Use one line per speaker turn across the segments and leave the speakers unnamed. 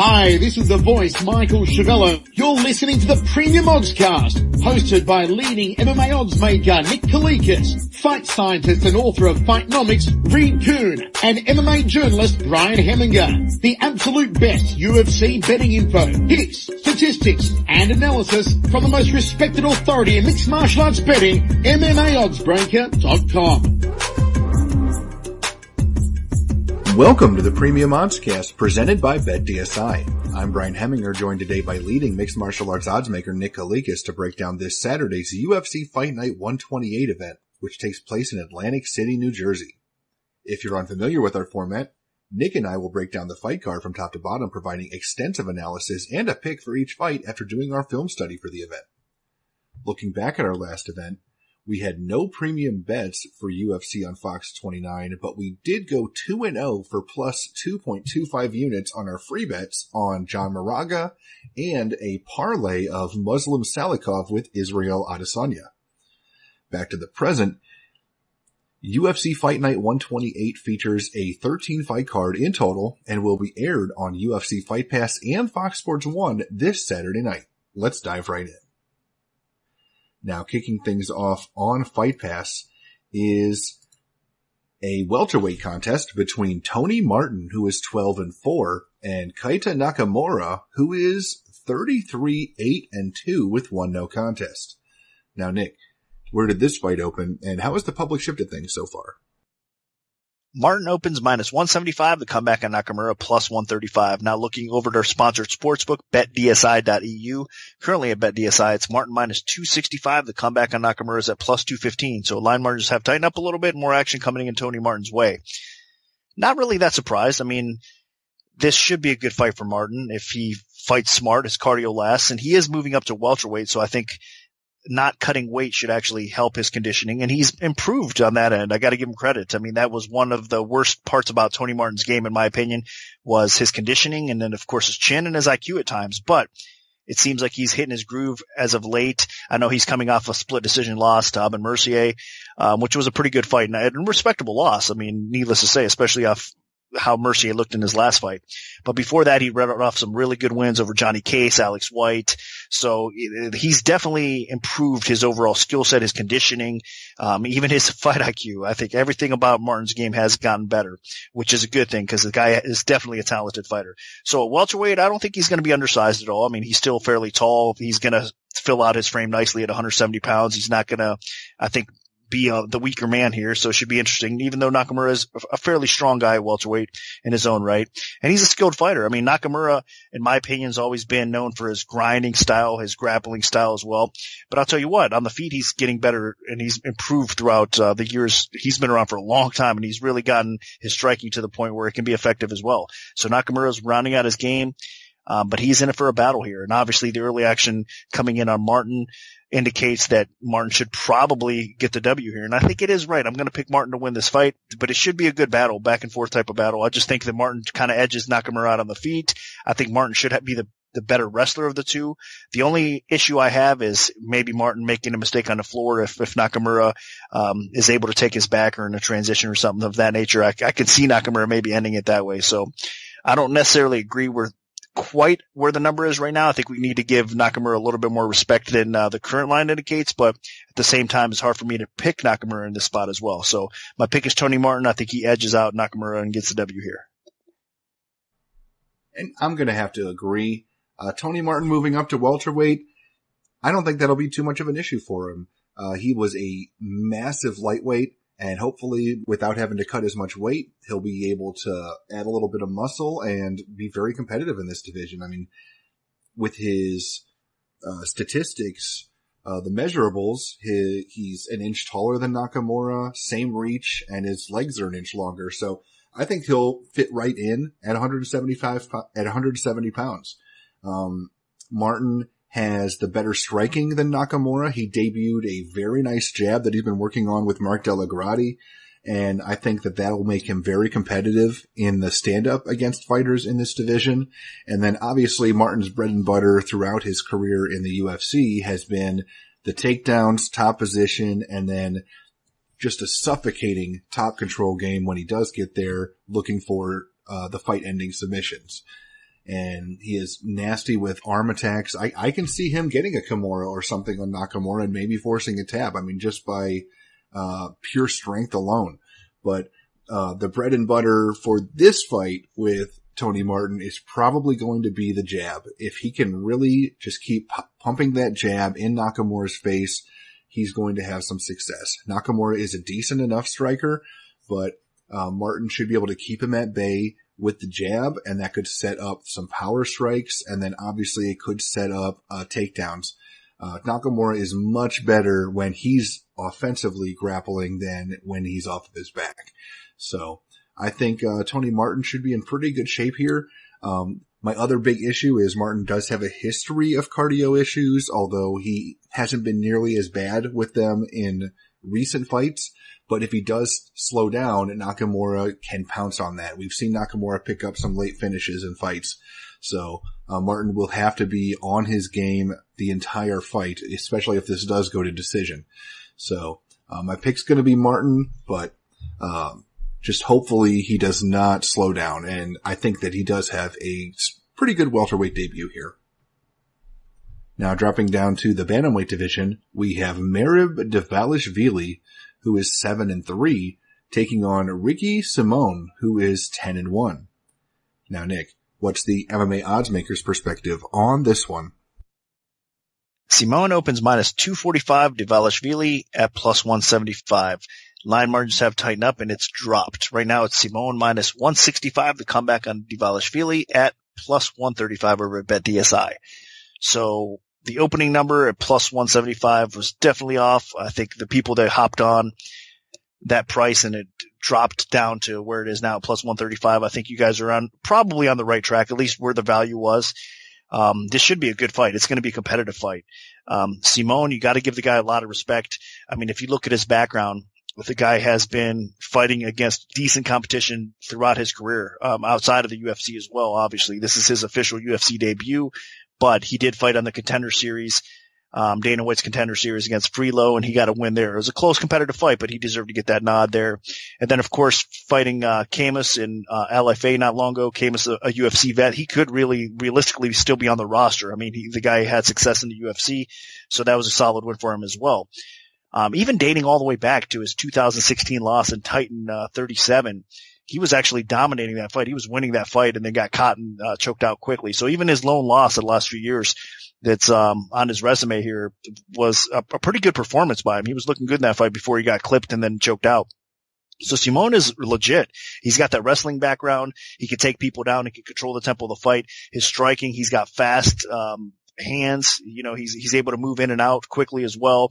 Hi, this is the voice, Michael Chavello. You're listening to the Premium Oddscast, hosted by leading MMA oddsmaker Nick Kalikas, fight scientist and author of Fightnomics Reed Kuhn, and MMA journalist Brian Hemminger. The absolute best UFC betting info, picks, statistics, and analysis from the most respected authority in mixed martial arts betting, MMAOddsBreaker.com.
Welcome to the Premium Oddscast, presented by BetDSI. I'm Brian Hemminger, joined today by leading mixed martial arts oddsmaker Nick Kalikas to break down this Saturday's UFC Fight Night 128 event, which takes place in Atlantic City, New Jersey. If you're unfamiliar with our format, Nick and I will break down the fight card from top to bottom, providing extensive analysis and a pick for each fight after doing our film study for the event. Looking back at our last event, we had no premium bets for UFC on Fox 29, but we did go 2-0 for plus 2.25 units on our free bets on John Moraga and a parlay of Muslim Salikov with Israel Adesanya. Back to the present, UFC Fight Night 128 features a 13-fight card in total and will be aired on UFC Fight Pass and Fox Sports 1 this Saturday night. Let's dive right in. Now, kicking things off on Fight Pass is a welterweight contest between Tony Martin, who is 12-4, and Keita Nakamura, who is 33-8-2 with one no contest. Now, Nick, where did this fight open, and how has the public shifted things so far?
Martin opens minus 175, the comeback on Nakamura plus 135. Now looking over at our sponsored sportsbook, betdsi.eu. Currently at BetDSI, it's Martin minus 265, the comeback on Nakamura is at plus 215. So line margins have tightened up a little bit, more action coming in Tony Martin's way. Not really that surprised. I mean, this should be a good fight for Martin if he fights smart, his cardio lasts, and he is moving up to welterweight, so I think not cutting weight should actually help his conditioning, and he's improved on that end. I got to give him credit. I mean, that was one of the worst parts about Tony Martin's game, in my opinion, was his conditioning, and then of course his chin and his IQ at times. But it seems like he's hitting his groove as of late. I know he's coming off a split decision loss to Aubin Mercier, which was a pretty good fight and a respectable loss. I mean, needless to say, especially off how Mercier looked in his last fight. But before that, he rattled off some really good wins over Johnny Case, Alex White. So he's definitely improved his overall skill set, his conditioning, even his fight IQ. I think everything about Martin's game has gotten better, which is a good thing because the guy is definitely a talented fighter. So at welterweight, I don't think he's going to be undersized at all. I mean, he's still fairly tall. He's going to fill out his frame nicely at 170 pounds. He's not going to, I think, be the weaker man here, so it should be interesting, even though Nakamura is a fairly strong guy at welterweight in his own right. And he's a skilled fighter. I mean, Nakamura, in my opinion, has always been known for his grinding style, his grappling style as well. But I'll tell you what, on the feet, he's getting better, and he's improved throughout the years. He's been around for a long time, and he's really gotten his striking to the point where it can be effective as well. So Nakamura's rounding out his game, but he's in it for a battle here. And obviously, the early action coming in on Martin indicates that Martin should probably get the W here. And I think it is right. I'm going to pick Martin to win this fight, but it should be a good battle, back and forth type of battle. I just think that Martin kind of edges Nakamura out on the feet. I think Martin should be the better wrestler of the two. The only issue I have is maybe Martin making a mistake on the floor if Nakamura is able to take his back or in a transition or something of that nature. I can see Nakamura maybe ending it that way. So I don't necessarily agree quite where the number is right now. I think we need to give Nakamura a little bit more respect than the current line indicates, but at the same time, it's hard for me to pick Nakamura in this spot as well. So my pick is Tony Martin. I think he edges out Nakamura and gets the W here.
And I'm going to have to agree. Tony Martin moving up to welterweight, I don't think that'll be too much of an issue for him. He was a massive lightweight, and hopefully without having to cut as much weight, he'll be able to add a little bit of muscle and be very competitive in this division. I mean, with his statistics, the measurables, he's an inch taller than Nakamura, same reach, and his legs are an inch longer. So I think he'll fit right in at 170 pounds. Martin has the better striking than Nakamura. He debuted a very nice jab that he's been working on with Mark Delagrati, and I think that will make him very competitive in the stand-up against fighters in this division. And then obviously Martin's bread and butter throughout his career in the UFC has been the takedowns, top position, and then just a suffocating top control game when he does get there, looking for the fight-ending submissions. and he is nasty with arm attacks. I can see him getting a Kimura or something on Nakamura and maybe forcing a tap. I mean, just by pure strength alone. But the bread and butter for this fight with Tony Martin is probably going to be the jab. If he can really just keep pumping that jab in Nakamura's face, he's going to have some success. Nakamura is a decent enough striker, but Martin should be able to keep him at bay with the jab, and that could set up some power strikes, and then obviously it could set up takedowns. Nakamura is much better when he's offensively grappling than when he's off of his back. So I think Tony Martin should be in pretty good shape here. My other big issue is Martin does have a history of cardio issues, although he hasn't been nearly as bad with them in recent fights. But if he does slow down, Nakamura can pounce on that. We've seen Nakamura pick up some late finishes in fights. So Martin will have to be on his game the entire fight, especially if this does go to decision. So my pick's going to be Martin, but just hopefully he does not slow down. And I think that he does have a pretty good welterweight debut here. Now dropping down to the bantamweight division, we have Merab Dvalishvili, who is 7-3, taking on Ricky Simone, who is 10-1. Now, Nick, what's the MMA oddsmaker's perspective on this one?
Simone opens minus 245, Dvalishvili at plus 175. Line margins have tightened up and it's dropped. Right now it's Simone minus 165, the comeback on Dvalishvili at plus 135 over at BetDSI. So the opening number at plus 175 was definitely off. I think the people that hopped on that price and it dropped down to where it is now, plus 135, I think you guys are probably on the right track, at least where the value was. This should be a good fight. It's going to be a competitive fight. Simone, you got to give the guy a lot of respect. I mean, if you look at his background, the guy has been fighting against decent competition throughout his career, outside of the UFC as well, obviously. This is his official UFC debut, but he did fight on the Contender Series, Dana White's Contender Series against Freelo, and he got a win there. It was a close competitive fight, but he deserved to get that nod there. And then, of course, fighting Cummins in LFA not long ago, Cummins, a UFC vet, he could really realistically still be on the roster. I mean, the guy had success in the UFC, so that was a solid win for him as well. Even dating all the way back to his 2016 loss in Titan 37, he was actually dominating that fight. He was winning that fight and then got caught and choked out quickly. So even his lone loss in the last few years that's on his resume here was a pretty good performance by him. He was looking good in that fight before he got clipped and then choked out. So Simone is legit. He's got that wrestling background. He can take people down. He can control the tempo of the fight. His striking, he's got fast hands. You know, he's able to move in and out quickly as well.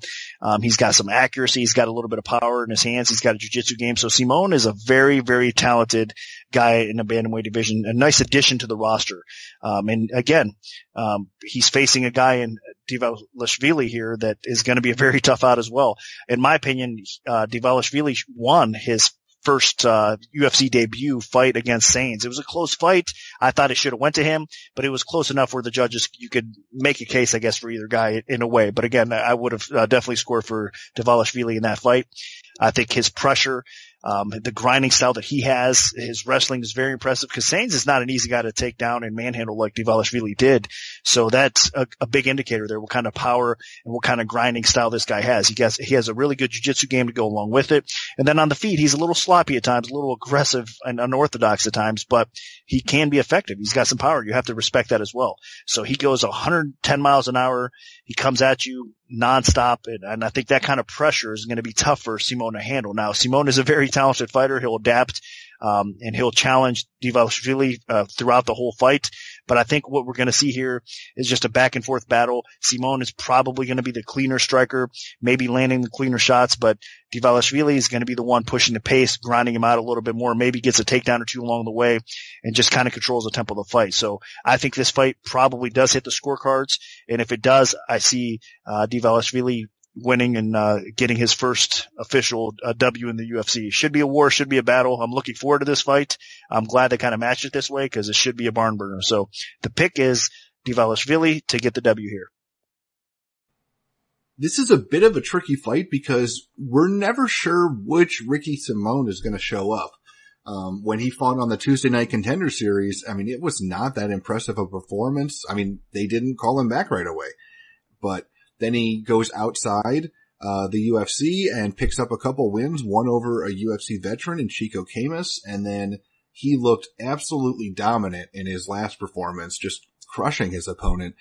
He's got some accuracy. He's got a little bit of power in his hands. He's got a jiu-jitsu game. So Simone is a very, very talented guy in the bantamweight division. A nice addition to the roster. And again, he's facing a guy in Dvalishvili here that is going to be a very tough out as well. In my opinion, Dvalishvili won his first UFC debut fight against Sains. It was a close fight. I thought it should have went to him, but it was close enough where the judges, you could make a case, I guess, for either guy in a way. But again, I would have definitely scored for Dvalishvili in that fight. I think his pressure, the grinding style that he has, his wrestling is very impressive because Sains is not an easy guy to take down and manhandle like Dvalishvili did. So that's a big indicator there, what kind of power and what kind of grinding style this guy has. He has a really good jiu-jitsu game to go along with it. And then on the feet, he's a little sloppy at times, a little aggressive and unorthodox at times, but he can be effective. He's got some power. You have to respect that as well. So he goes 110 miles an hour. He comes at you nonstop. And I think that kind of pressure is going to be tough for Simone to handle. Now, Simone is a very talented fighter. He'll adapt, and he'll challenge Dvalishvili throughout the whole fight. But I think what we're going to see here is just a back and forth battle. Simone is probably going to be the cleaner striker, maybe landing the cleaner shots, but Dvalishvili is going to be the one pushing the pace, grinding him out a little bit more, maybe gets a takedown or two along the way, and just kind of controls the tempo of the fight. So I think this fight probably does hit the scorecards, and if it does, I see Dvalishvili winning and getting his first official W in the UFC. Should be a war, should be a battle. I'm looking forward to this fight. I'm glad they kind of matched it this way because it should be a barn burner. So the pick is Dvalishvili to get the W here.
This is a bit of a tricky fight because we're never sure which Ricky Simone is going to show up. When he fought on the Tuesday Night Contender Series, I mean, it was not that impressive a performance. I mean, they didn't call him back right away, but then he goes outside the UFC and picks up a couple wins, one over a UFC veteran in Chico Camus, and then he looked absolutely dominant in his last performance, just crushing his opponent,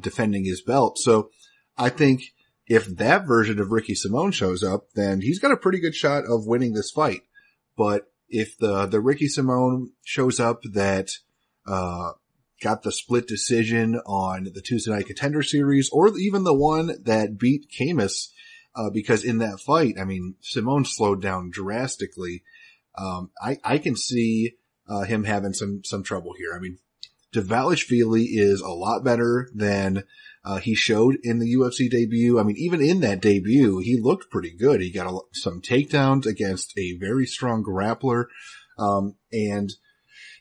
defending his belt. So I think if that version of Ricky Simone shows up, then he's got a pretty good shot of winning this fight. But if the Ricky Simone shows up that got the split decision on the Tuesday Night Contender Series, or even the one that beat Camus, because in that fight, I mean, Simone slowed down drastically. I can see him having some trouble here. I mean, Dvalishvili is a lot better than he showed in the UFC debut. I mean, even in that debut, he looked pretty good. He got some takedowns against a very strong grappler, and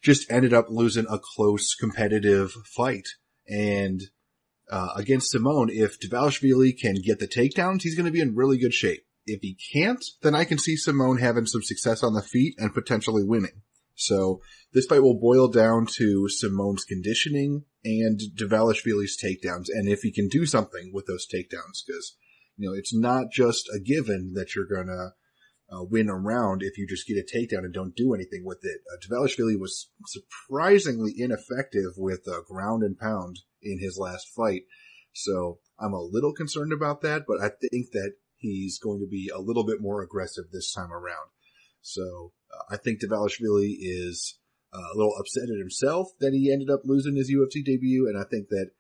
just ended up losing a close competitive fight. And against Simone, if Dvalishvili can get the takedowns, he's going to be in really good shape. If he can't, then I can see Simone having some success on the feet and potentially winning. So this fight will boil down to Simone's conditioning and Dvalishvili's takedowns, and if he can do something with those takedowns, because, you know, it's not just a given that you're going to win a round if you just get a takedown and don't do anything with it. Dvalishvili was surprisingly ineffective with ground and pound in his last fight, so I'm a little concerned about that, but I think that he's going to be a little bit more aggressive this time around. So I think Dvalishvili is a little upset at himself that he ended up losing his UFC debut, and I think that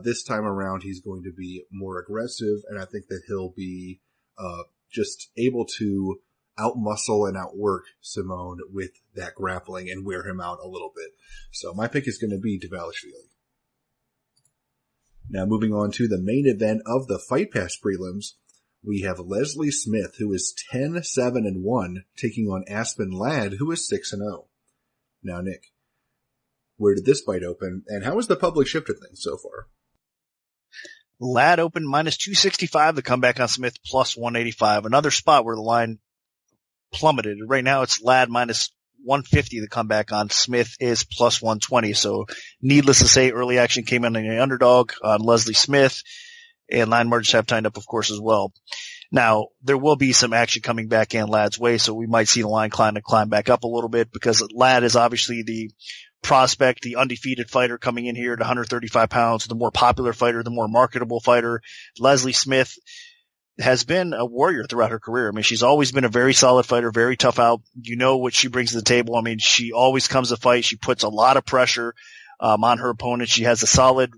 this time around he's going to be more aggressive, and I think that he'll be just able to outmuscle and outwork Simone with that grappling and wear him out a little bit. So my pick is going to be Dvalishvili. Now moving on to the main event of the Fight Pass prelims, we have Leslie Smith, who is 10-7-1, taking on Aspen Ladd, who is 6-0. Now, Nick, where did this fight open, and how has the public shifted things so far?
Ladd opened minus 265, the comeback on Smith plus 185. Another spot where the line plummeted. Right now it's Ladd minus 150, the comeback on Smith is plus 120. So needless to say, early action came in an underdog on Leslie Smith, and line margins have tightened up, of course, as well. Now, there will be some action coming back in Ladd's way, so we might see the line climb back up a little bit, because Ladd is obviously the prospect, the undefeated fighter coming in here at 135 pounds, the more popular fighter, the more marketable fighter. Leslie Smith has been a warrior throughout her career. I mean, she's always been a very solid fighter, very tough out. You know what she brings to the table. I mean, she always comes to fight. She puts a lot of pressure on her opponent. She has a solid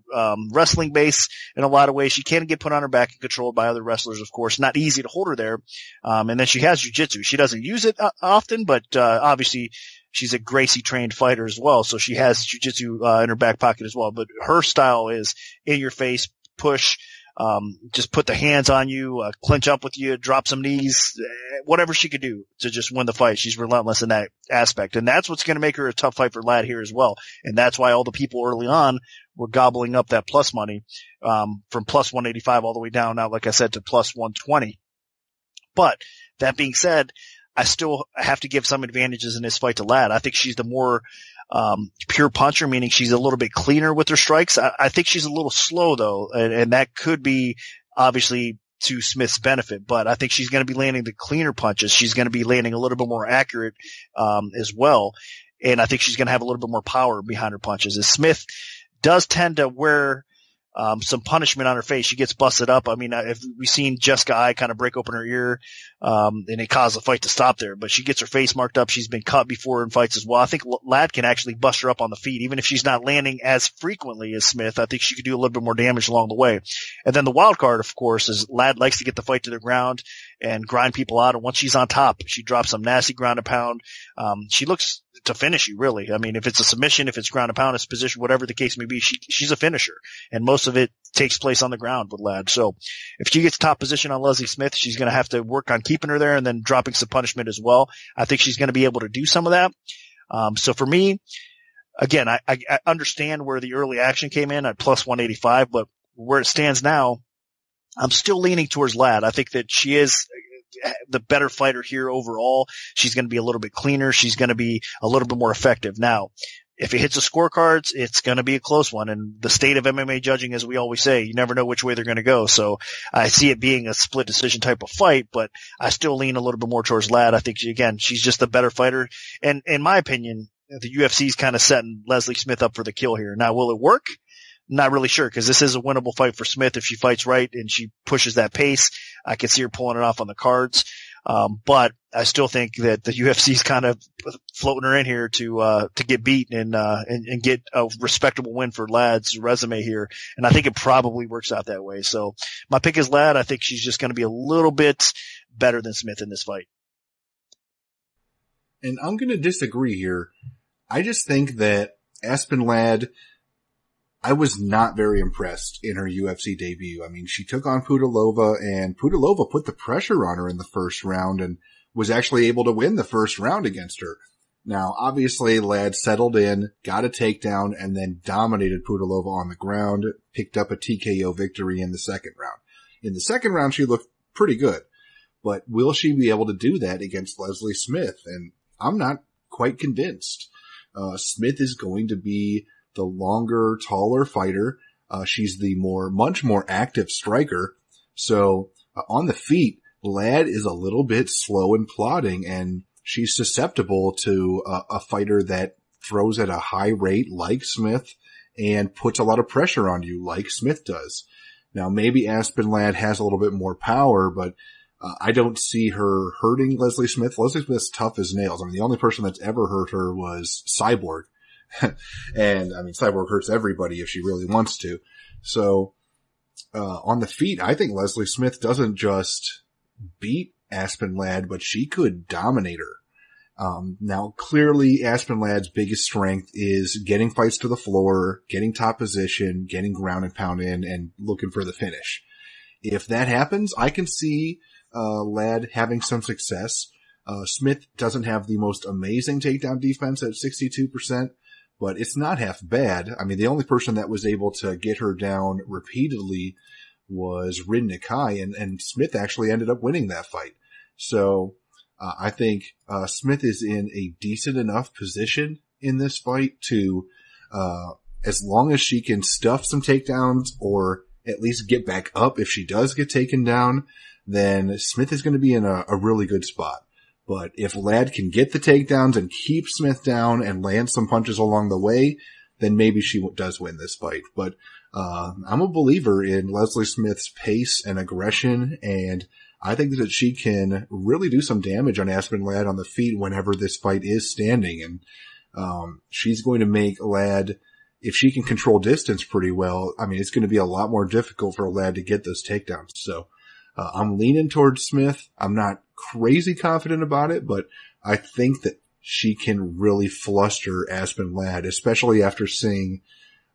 wrestling base in a lot of ways. She can get put on her back and controlled by other wrestlers, of course. Not easy to hold her there. And then she has jiu-jitsu. She doesn't use it often, but obviously she's a Gracie-trained fighter as well, so she has jiu-jitsu in her back pocket as well. But her style is in your face, push, just put the hands on you, clinch up with you, drop some knees, whatever she could do to just win the fight. She's relentless in that aspect. And that's what's going to make her a tough fight for Ladd here as well. And that's why all the people early on were gobbling up that plus money, from plus 185 all the way down now, like I said, to plus 120. But that being said, I still have to give some advantages in this fight to Ladd. I think she's the more pure puncher, meaning she's a little bit cleaner with her strikes. I think she's a little slow though, and that could be obviously to Smith's benefit, but I think she's going to be landing the cleaner punches. She's going to be landing a little bit more accurate as well, and I think she's going to have a little bit more power behind her punches. As Smith does tend to wear some punishment on her face. She gets busted up. I mean, if we've seen Jessica I kind of break open her ear, and it caused the fight to stop there, but she gets her face marked up. She's been cut before in fights as well. I think Ladd can actually bust her up on the feet, even if she's not landing as frequently as Smith. I think she could do a little bit more damage along the way. And then the wild card, of course, is Ladd likes to get the fight to the ground and grind people out. And once she's on top, she drops some nasty ground and pound. She looks to finish you, really. I mean, if it's a submission, if it's ground and pound, it's position, whatever the case may be, she's a finisher. And most of it takes place on the ground with Ladd. So if she gets top position on Leslie Smith, she's going to have to work on keeping her there and then dropping some punishment as well. I think she's going to be able to do some of that. So for me, again, I understand where the early action came in at plus 185, but where it stands now, I'm still leaning towards Ladd. I think that she is the better fighter here overall. She's going to be a little bit cleaner. She's going to be a little bit more effective. Now, if it hits the scorecards, it's going to be a close one. And the state of MMA judging, as we always say, you never know which way they're going to go. So I see it being a split decision type of fight, but I still lean a little bit more towards Ladd. I think, she's just the better fighter. And in my opinion, the UFC's kind of setting Leslie Smith up for the kill here. Now, will it work? Not really sure, because this is a winnable fight for Smith if she fights right and she pushes that pace. I could see her pulling it off on the cards. But I still think that the UFC's kind of floating her in here to get beat and get a respectable win for Ladd's resume here. And I think it probably works out that way. So my pick is Ladd. I think she's just going to be a little bit better than Smith in this fight.
And I'm going to disagree here. I just think that Aspen Ladd, I was not very impressed in her UFC debut. I mean, she took on Pudilova, and Pudilova put the pressure on her in the first round and was actually able to win the first round against her. Now, obviously, Ladd settled in, got a takedown, and then dominated Pudilova on the ground, picked up a TKO victory in the second round. In the second round, she looked pretty good. But will she be able to do that against Leslie Smith? And I'm not quite convinced. Smith is going to be the longer, taller fighter. She's the much more active striker. So on the feet, Ladd is a little bit slow and plodding, and she's susceptible to a fighter that throws at a high rate like Smith and puts a lot of pressure on you like Smith does. Now, maybe Aspen Ladd has a little bit more power, but I don't see her hurting Leslie Smith. Leslie Smith's tough as nails. I mean, the only person that's ever hurt her was Cyborg. And I mean, Cyborg hurts everybody if she really wants to. So, on the feet, I think Leslie Smith doesn't just beat Aspen Ladd, but she could dominate her. Now clearly Aspen Ladd's biggest strength is getting fights to the floor, getting top position, getting ground and pound in, and looking for the finish. If that happens, I can see, Ladd having some success. Smith doesn't have the most amazing takedown defense at 62%. But it's not half bad. I mean, the only person that was able to get her down repeatedly was Rin Nakai, and Smith actually ended up winning that fight. So, I think, Smith is in a decent enough position in this fight to, as long as she can stuff some takedowns or at least get back up if she does get taken down, then Smith is going to be in a really good spot. But if Ladd can get the takedowns and keep Smith down and land some punches along the way, then maybe she does win this fight. But I'm a believer in Leslie Smith's pace and aggression, and I think that she can really do some damage on Aspen Ladd on the feet whenever this fight is standing. And she's going to make Ladd, if she can control distance pretty well, I mean, it's going to be a lot more difficult for Ladd to get those takedowns. So I'm leaning towards Smith. I'm not crazy confident about it, but I think that she can really fluster Aspen Ladd, especially after seeing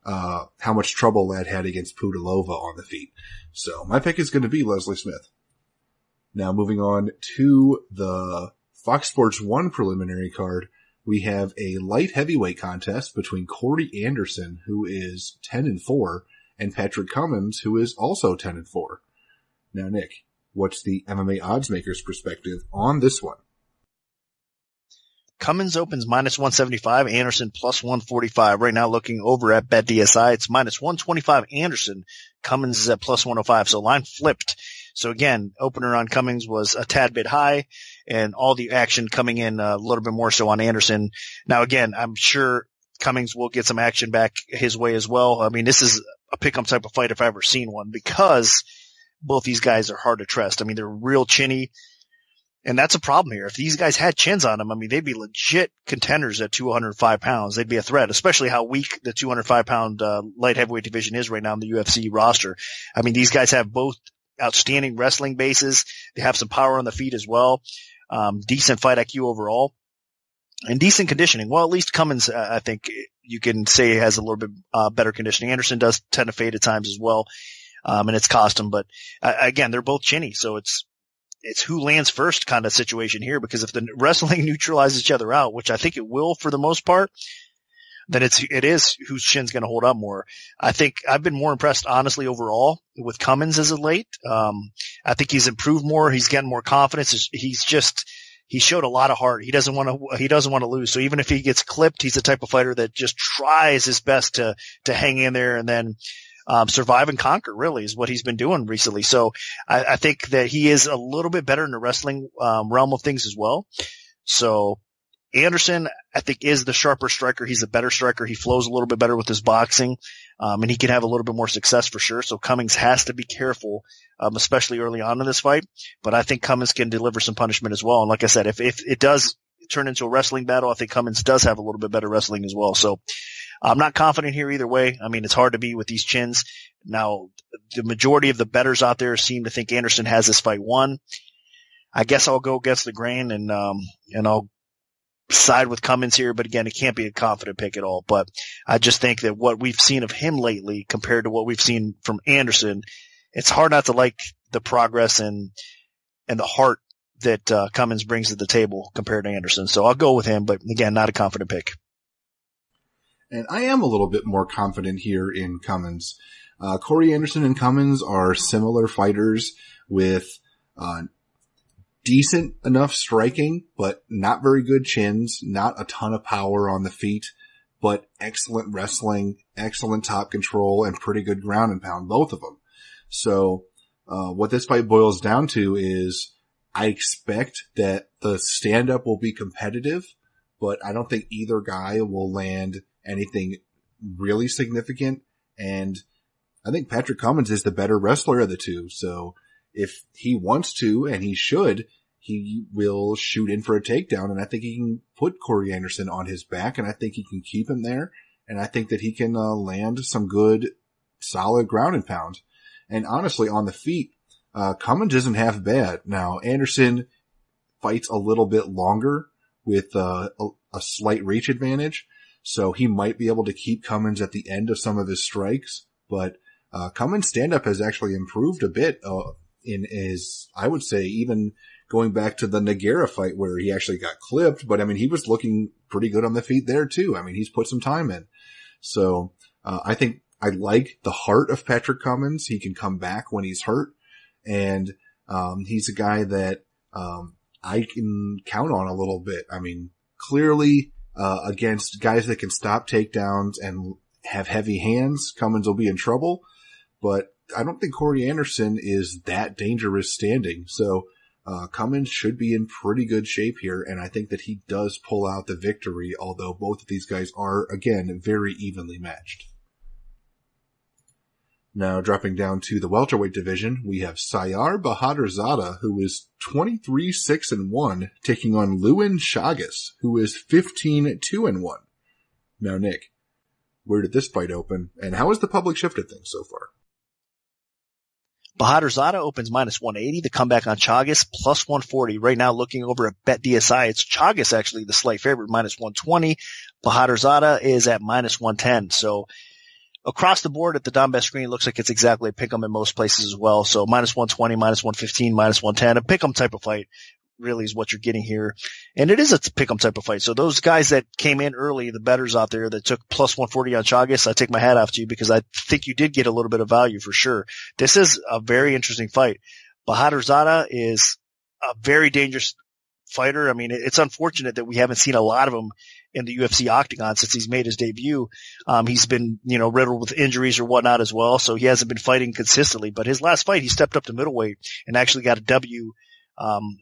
how much trouble Ladd had against Pudilova on the feet. So my pick is going to be Leslie Smith. Now moving on to the Fox Sports 1 preliminary card, we have a light heavyweight contest between Corey Anderson, who is 10-4, and Patrick Cummins, who is also 10-4. Now, Nick, what's the MMA odds maker's perspective on this one?
Cummins opens -175, Anderson +145. Right now looking over at BetDSI, it's -125 Anderson. Cummins is at +105. So line flipped. So again, opener on Cummins was a tad bit high, and all the action coming in a little bit more so on Anderson. Now again, I'm sure Cummins will get some action back his way as well. I mean, this is a pick-em type of fight if I've ever seen one, because both these guys are hard to trust. I mean, they're real chinny, and that's a problem here. If these guys had chins on them, I mean, they'd be legit contenders at 205 pounds. They'd be a threat, especially how weak the 205-pound light heavyweight division is right now in the UFC roster. I mean, these guys have both outstanding wrestling bases. They have some power on the feet as well. Decent fight IQ overall, and decent conditioning. Well, at least Cummins, I think you can say, has a little bit better conditioning. Anderson does tend to fade at times as well. And it's cost him, but again, they're both chinny. So it's who lands first kind of situation here, because if the wrestling neutralizes each other out, which I think it will for the most part, then it is whose chin's going to hold up more. I think I've been more impressed, honestly, overall with Cummins as of late. I think he's improved more. He's getting more confidence. He showed a lot of heart. He doesn't want to lose. So even if he gets clipped, he's the type of fighter that just tries his best to hang in there and then survive and conquer, really, is what he's been doing recently. So I think that he is a little bit better in the wrestling realm of things as well. So Anderson, I think, is the sharper striker. He's a better striker. He flows a little bit better with his boxing, and he can have a little bit more success for sure. So Cummins has to be careful, especially early on in this fight. But I think Cummins can deliver some punishment as well. And like I said, if it does turn into a wrestling battle, I think Cummins does have a little bit better wrestling as well. So I'm not confident here either way. I mean, it's hard to be with these chins. Now, the majority of the bettors out there seem to think Anderson has this fight won. I guess I'll go against the grain and I'll side with Cummins here, but again, it can't be a confident pick at all. But I just think that what we've seen of him lately compared to what we've seen from Anderson, it's hard not to like the progress and the heart that Cummins brings to the table compared to Anderson. So I'll go with him, but again, not a confident pick.
And I am a little bit more confident here in Cummins. Corey Anderson and Cummins are similar fighters with decent enough striking, but not very good chins, not a ton of power on the feet, but excellent wrestling, excellent top control, and pretty good ground and pound, both of them. So what this fight boils down to is I expect that the stand-up will be competitive, but I don't think either guy will land anything really significant. And I think Patrick Cummins is the better wrestler of the two. So if he wants to, and he should, he will shoot in for a takedown. And I think he can put Corey Anderson on his back, and I think he can keep him there. And I think that he can land some good, solid ground and pound. And honestly, on the feet, Cummins isn't half bad. Now, Anderson fights a little bit longer with a slight reach advantage. So he might be able to keep Cummins at the end of some of his strikes. But Cummins' stand-up has actually improved a bit in his, I would say, even going back to the Nogueira fight where he actually got clipped. But, I mean, he was looking pretty good on the feet there, too. I mean, he's put some time in. So I think I like the heart of Patrick Cummins. He can come back when he's hurt. And he's a guy that I can count on a little bit. I mean, clearly against guys that can stop takedowns and have heavy hands, Cummins will be in trouble. But I don't think Corey Anderson is that dangerous standing. So Cummins should be in pretty good shape here, and I think that he does pull out the victory, although both of these guys are, again, very evenly matched. Now, dropping down to the welterweight division, we have Sayar Bahadurzada, who is 23-6-1, taking on Lewin Chagas, who is 15-2-1. Now, Nick, where did this fight open, and how has the public shifted things so far?
Bahadurzada opens -180. The comeback on Chagas +140. Right now, looking over at BetDSI, it's Chagas actually the slight favorite, -120. Bahadurzada is at -110. So across the board at the down best screen, it looks like it's exactly a pick'em in most places as well. So -120, -115, -110. A pick'em type of fight really is what you're getting here. And it is a pick'em type of fight. So those guys that came in early, the bettors out there that took +140 on Chagas, I take my hat off to you because I think you did get a little bit of value for sure. This is a very interesting fight. Bahadurzada is a very dangerous fighter. I mean, it's unfortunate that we haven't seen a lot of him in the UFC octagon since he's made his debut. He's been, riddled with injuries or whatnot as well. So he hasn't been fighting consistently, but his last fight, he stepped up to middleweight and actually got a W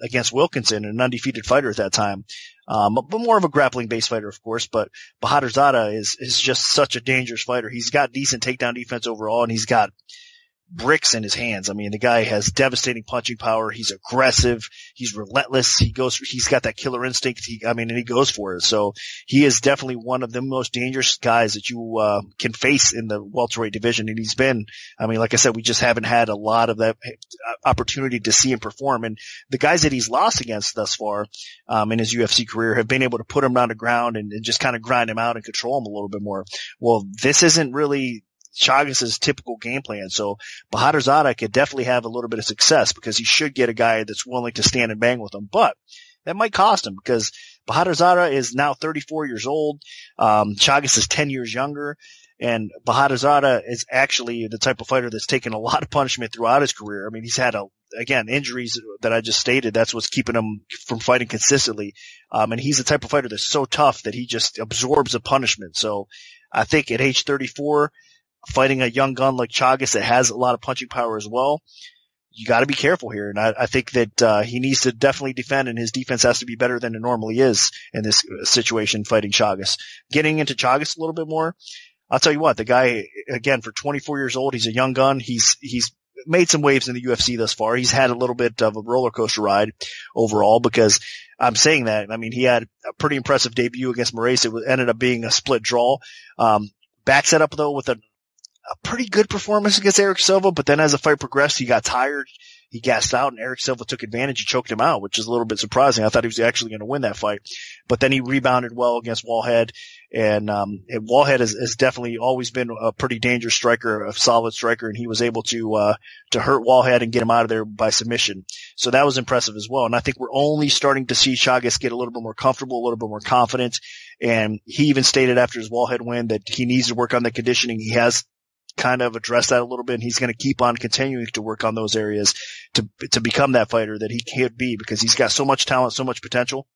against Wilkinson, an undefeated fighter at that time. But more of a grappling based fighter, of course, but Bahadurzada is just such a dangerous fighter. He's got decent takedown defense overall, and he's got bricks in his hands. I mean, the guy has devastating punching power. He's aggressive. He's relentless. He's got that killer instinct. And he goes for it. So he is definitely one of the most dangerous guys that you, can face in the welterweight division. And he's been, like I said, we just haven't had a lot of that opportunity to see him perform. And the guys that he's lost against thus far, in his UFC career have been able to put him on the ground and just kind of grind him out and control him a little bit more. Well, this isn't really Chagas' typical game plan. So Bahadurzada could definitely have a little bit of success because he should get a guy that's willing to stand and bang with him. But that might cost him because Bahadurzada is now 34 years old. Chagas is 10 years younger. And Bahadurzada is actually the type of fighter that's taken a lot of punishment throughout his career. I mean, he's had injuries that I just stated. That's what's keeping him from fighting consistently. And he's the type of fighter that's so tough that he just absorbs the punishment. So I think at age 34, fighting a young gun like Chagas that has a lot of punching power as well, you got to be careful here. And I think that he needs to definitely defend, and his defense has to be better than it normally is in this situation fighting Chagas. Getting into Chagas a little bit more, I'll tell you what, the guy, again, for 24 years old, he's a young gun. He's made some waves in the UFC thus far. He's had a little bit of a roller coaster ride overall, because I'm saying that, I mean, he had a pretty impressive debut against Moraes. It ended up being a split draw. Backs it up though with a pretty good performance against Eric Silva, but then as the fight progressed, he got tired. He gassed out, and Eric Silva took advantage and choked him out, which is a little bit surprising. I thought he was actually going to win that fight. But then he rebounded well against Wallhead, and Wallhead has definitely always been a pretty dangerous striker, a solid striker, and he was able to hurt Wallhead and get him out of there by submission. So that was impressive as well. And I think we're only starting to see Chagas get a little bit more comfortable, a little bit more confident. And he even stated after his Wallhead win that he needs to work on the conditioning. He has kind of address that a little bit, and he's going to keep on continuing to work on those areas to become that fighter that he could be, because he's got so much talent, so much potential.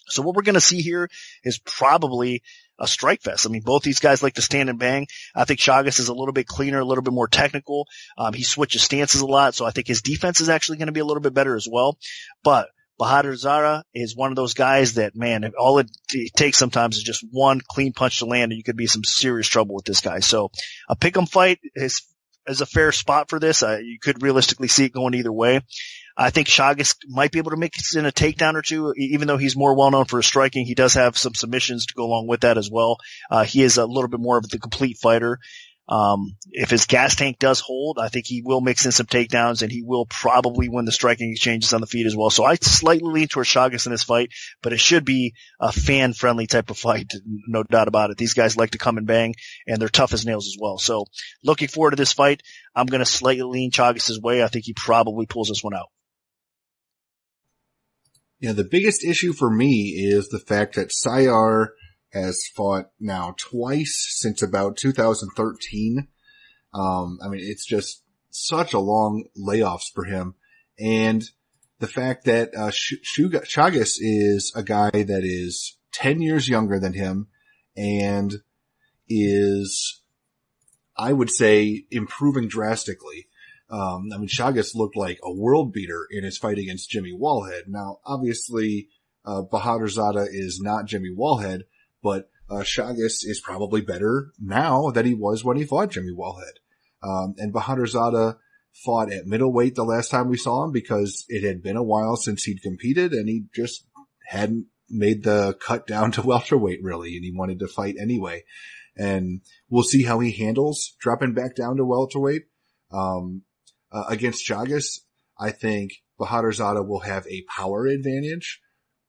So what we're going to see here is probably a strike fest. I mean, both these guys like to stand and bang. I think Chagas is a little bit cleaner, a little bit more technical. He switches stances a lot, so I think his defense is actually going to be a little bit better as well. But Bahadurzada is one of those guys that, man, all it takes sometimes is just one clean punch to land, and you could be in some serious trouble with this guy. So a pick'em fight is a fair spot for this. You could realistically see it going either way. I think Chagas might be able to make it in a takedown or two, even though he's more well known for his striking. He does have some submissions to go along with that as well. He is a little bit more of the complete fighter. If his gas tank does hold, I think he will mix in some takedowns, and he will probably win the striking exchanges on the feet as well. So I slightly lean towards Chagas in this fight, but it should be a fan-friendly type of fight, no doubt about it. These guys like to come and bang, and they're tough as nails as well. So looking forward to this fight. I'm going to slightly lean Chagas' way. I think he probably pulls this one out.
Yeah, the biggest issue for me is the fact that Sayar has fought now twice since about 2013. I mean, it's just such a long layoffs for him. And the fact that Chagas is a guy that is 10 years younger than him and is, I would say, improving drastically. I mean, Chagas looked like a world beater in his fight against Jimmy Wallhead. Now, obviously, Bahadurzada is not Jimmy Wallhead, but Chagas is probably better now than he was when he fought Jimmy Wallhead. And Bahadurzada fought at middleweight the last time we saw him because it had been a while since he'd competed, and he just hadn't made the cut down to welterweight really, and he wanted to fight anyway. And we'll see how he handles dropping back down to welterweight. Against Chagas, I think Bahadurzada will have a power advantage,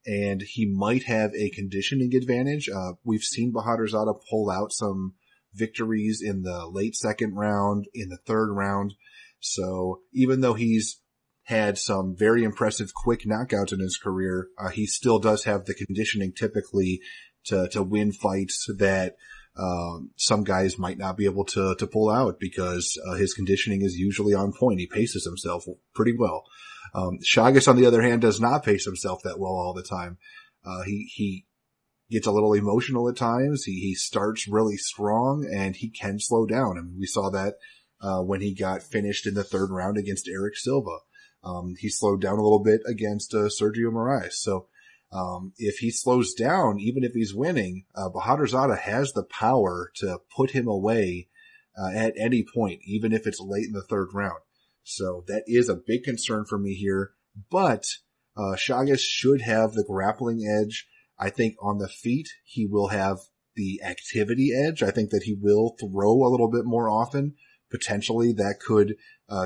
and he might have a conditioning advantage. We've seen Bahadurzada pull out some victories in the late second round, in the third round. So even though he's had some very impressive quick knockouts in his career, he still does have the conditioning typically to win fights that some guys might not be able to pull out because his conditioning is usually on point. He paces himself pretty well. Chagas, on the other hand, does not pace himself that well all the time. He gets a little emotional at times. He starts really strong, and he can slow down. I mean, we saw that when he got finished in the third round against Eric Silva. He slowed down a little bit against Sergio Moraes. So if he slows down, even if he's winning, Bahadurzada has the power to put him away at any point, even if it's late in the third round. So that is a big concern for me here. But Chagas should have the grappling edge. I think on the feet, he will have the activity edge. I think that he will throw a little bit more often. Potentially that could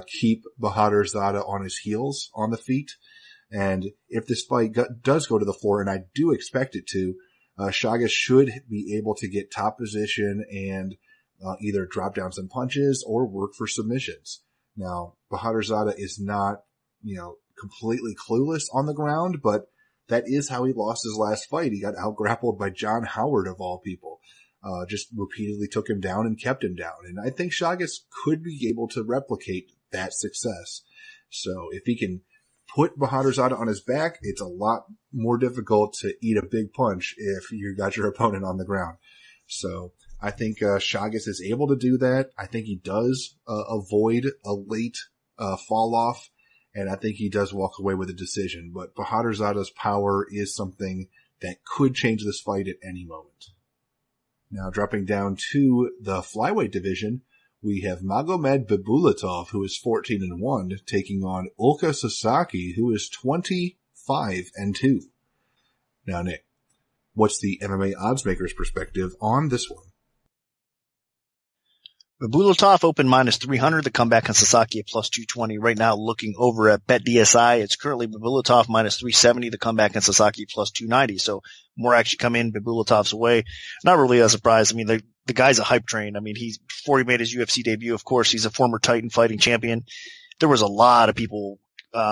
keep Bahadurzada on his heels on the feet. And if this fight does go to the floor, and I do expect it to, Chagas should be able to get top position and either drop down some punches or work for submissions. Now, Bahadurzada is not, completely clueless on the ground, but that is how he lost his last fight. He got out-grappled by John Howard, of all people. Just repeatedly took him down and kept him down. And I think Chagas could be able to replicate that success. So if he can put Bahadurzada on his back, it's a lot more difficult to eat a big punch if you got your opponent on the ground. So I think Chagas is able to do that. I think he does avoid a late fall off, and I think he does walk away with a decision. But Bahadurzada's power is something that could change this fight at any moment. Now dropping down to the flyweight division, we have Magomed Bulletov, who is 14-1, taking on Ulka Sasaki, who is 25-2. Now, Nick, what's the MMA oddsmaker's perspective on this one?
Bulletov open minus 300. The comeback on Sasaki at plus 220. Right now, looking over at BetDSI, it's currently Bulletov minus 370. The comeback on Sasaki plus 290. So more action come in Buletov's way. Not really a surprise. I mean, the guy's a hype train. I mean, before he made his UFC debut, of course, he's a former Titan fighting champion. There was a lot of people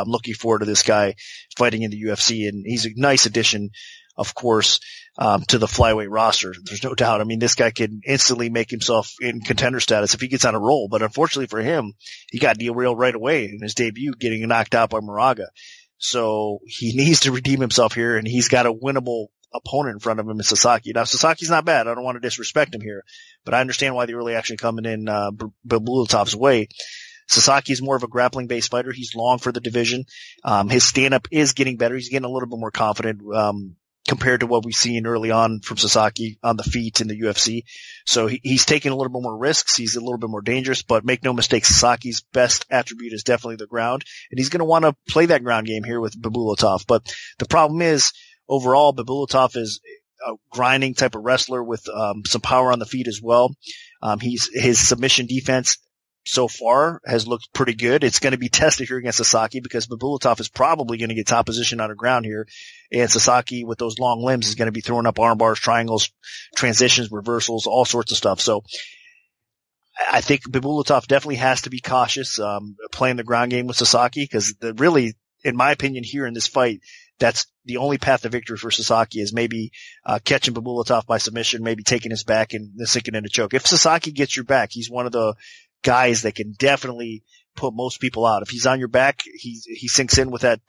looking forward to this guy fighting in the UFC, and he's a nice addition, of course, to the flyweight roster. There's no doubt. I mean, this guy can instantly make himself in contender status if he gets on a roll. But unfortunately for him, he got derailed right away in his debut, getting knocked out by Moraga. So he needs to redeem himself here, and he's got a winnable opponent in front of him in Sasaki. Now, Sasaki's not bad. I don't want to disrespect him here, but I understand why the early action coming in Buletov's way. Sasaki's more of a grappling-based fighter. He's long for the division. His stand-up is getting better. He's getting a little bit more confident compared to what we've seen early on from Sasaki on the feet in the UFC. So he's taking a little bit more risks. He's a little bit more dangerous, but make no mistake, Sasaki's best attribute is definitely the ground, and he's going to want to play that ground game here with Bulletov. But the problem is, overall, Bulletov is a grinding type of wrestler with some power on the feet as well. His submission defense so far has looked pretty good. It's going to be tested here against Sasaki because Bulletov is probably going to get top position on the ground here. And Sasaki, with those long limbs, is going to be throwing up arm bars, triangles, transitions, reversals, all sorts of stuff. So I think Bulletov definitely has to be cautious playing the ground game with Sasaki because really, in my opinion, here in this fight, that's the only path to victory for Sasaki is maybe catching Bulletov by submission, maybe taking his back and sinking in a choke. If Sasaki gets your back, he's one of the guys that can definitely put most people out. If he's on your back, he sinks in with that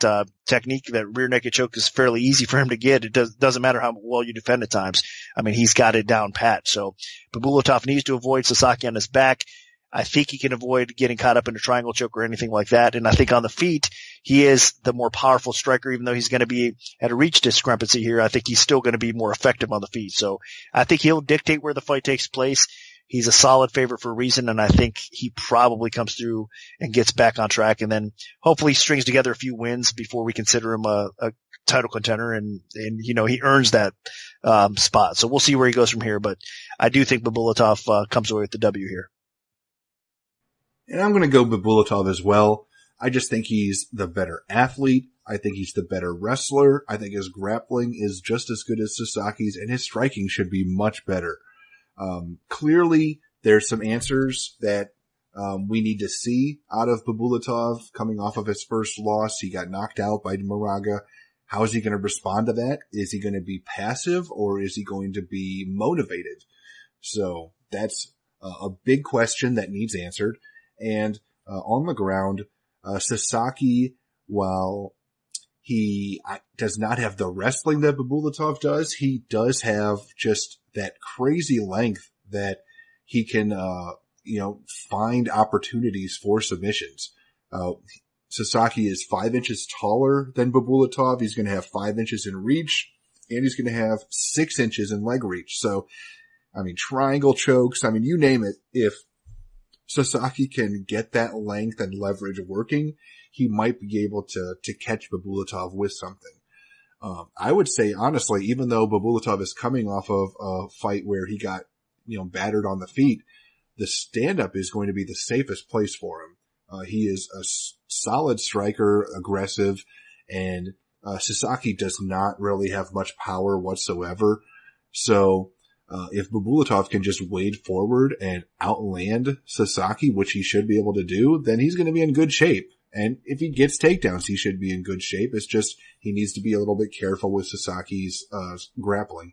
technique. That rear naked choke is fairly easy for him to get. It doesn't matter how well you defend at times. I mean, he's got it down pat. So Bulletov needs to avoid Sasaki on his back. I think he can avoid getting caught up in a triangle choke or anything like that. And I think on the feet, he is the more powerful striker, even though he's going to be at a reach discrepancy here. I think he's still going to be more effective on the feet. So I think he'll dictate where the fight takes place. He's a solid favorite for a reason, and I think he probably comes through and gets back on track and then hopefully strings together a few wins before we consider him a title contender and you know, he earns that spot. So we'll see where he goes from here, but I do think Bulletov comes away with the W here.
And I'm going to go Bulletov as well. I just think he's the better athlete. I think he's the better wrestler. I think his grappling is just as good as Sasaki's, and his striking should be much better. Clearly, there's some answers that we need to see out of Bulletov coming off of his first loss. He got knocked out by Moraga. How is he going to respond to that? Is he going to be passive or is he going to be motivated? So that's a big question that needs answered. And on the ground, Sasaki, while he does not have the wrestling that Bulletov does, he does have just that crazy length that he can, find opportunities for submissions. Sasaki is 5 inches taller than Bulletov. He's going to have 5 inches in reach, and he's going to have 6 inches in leg reach. So, I mean, triangle chokes, I mean, you name it. If Sasaki can get that length and leverage working, he might be able to catch Bulletov with something. I would say, honestly, even though Bulletov is coming off of a fight where he got, battered on the feet, the stand-up is going to be the safest place for him. He is a solid striker, aggressive, and Sasaki does not really have much power whatsoever. So if Bulletov can just wade forward and outland Sasaki, which he should be able to do, then he's going to be in good shape. And if he gets takedowns, he should be in good shape. It's just he needs to be a little bit careful with Sasaki's grappling.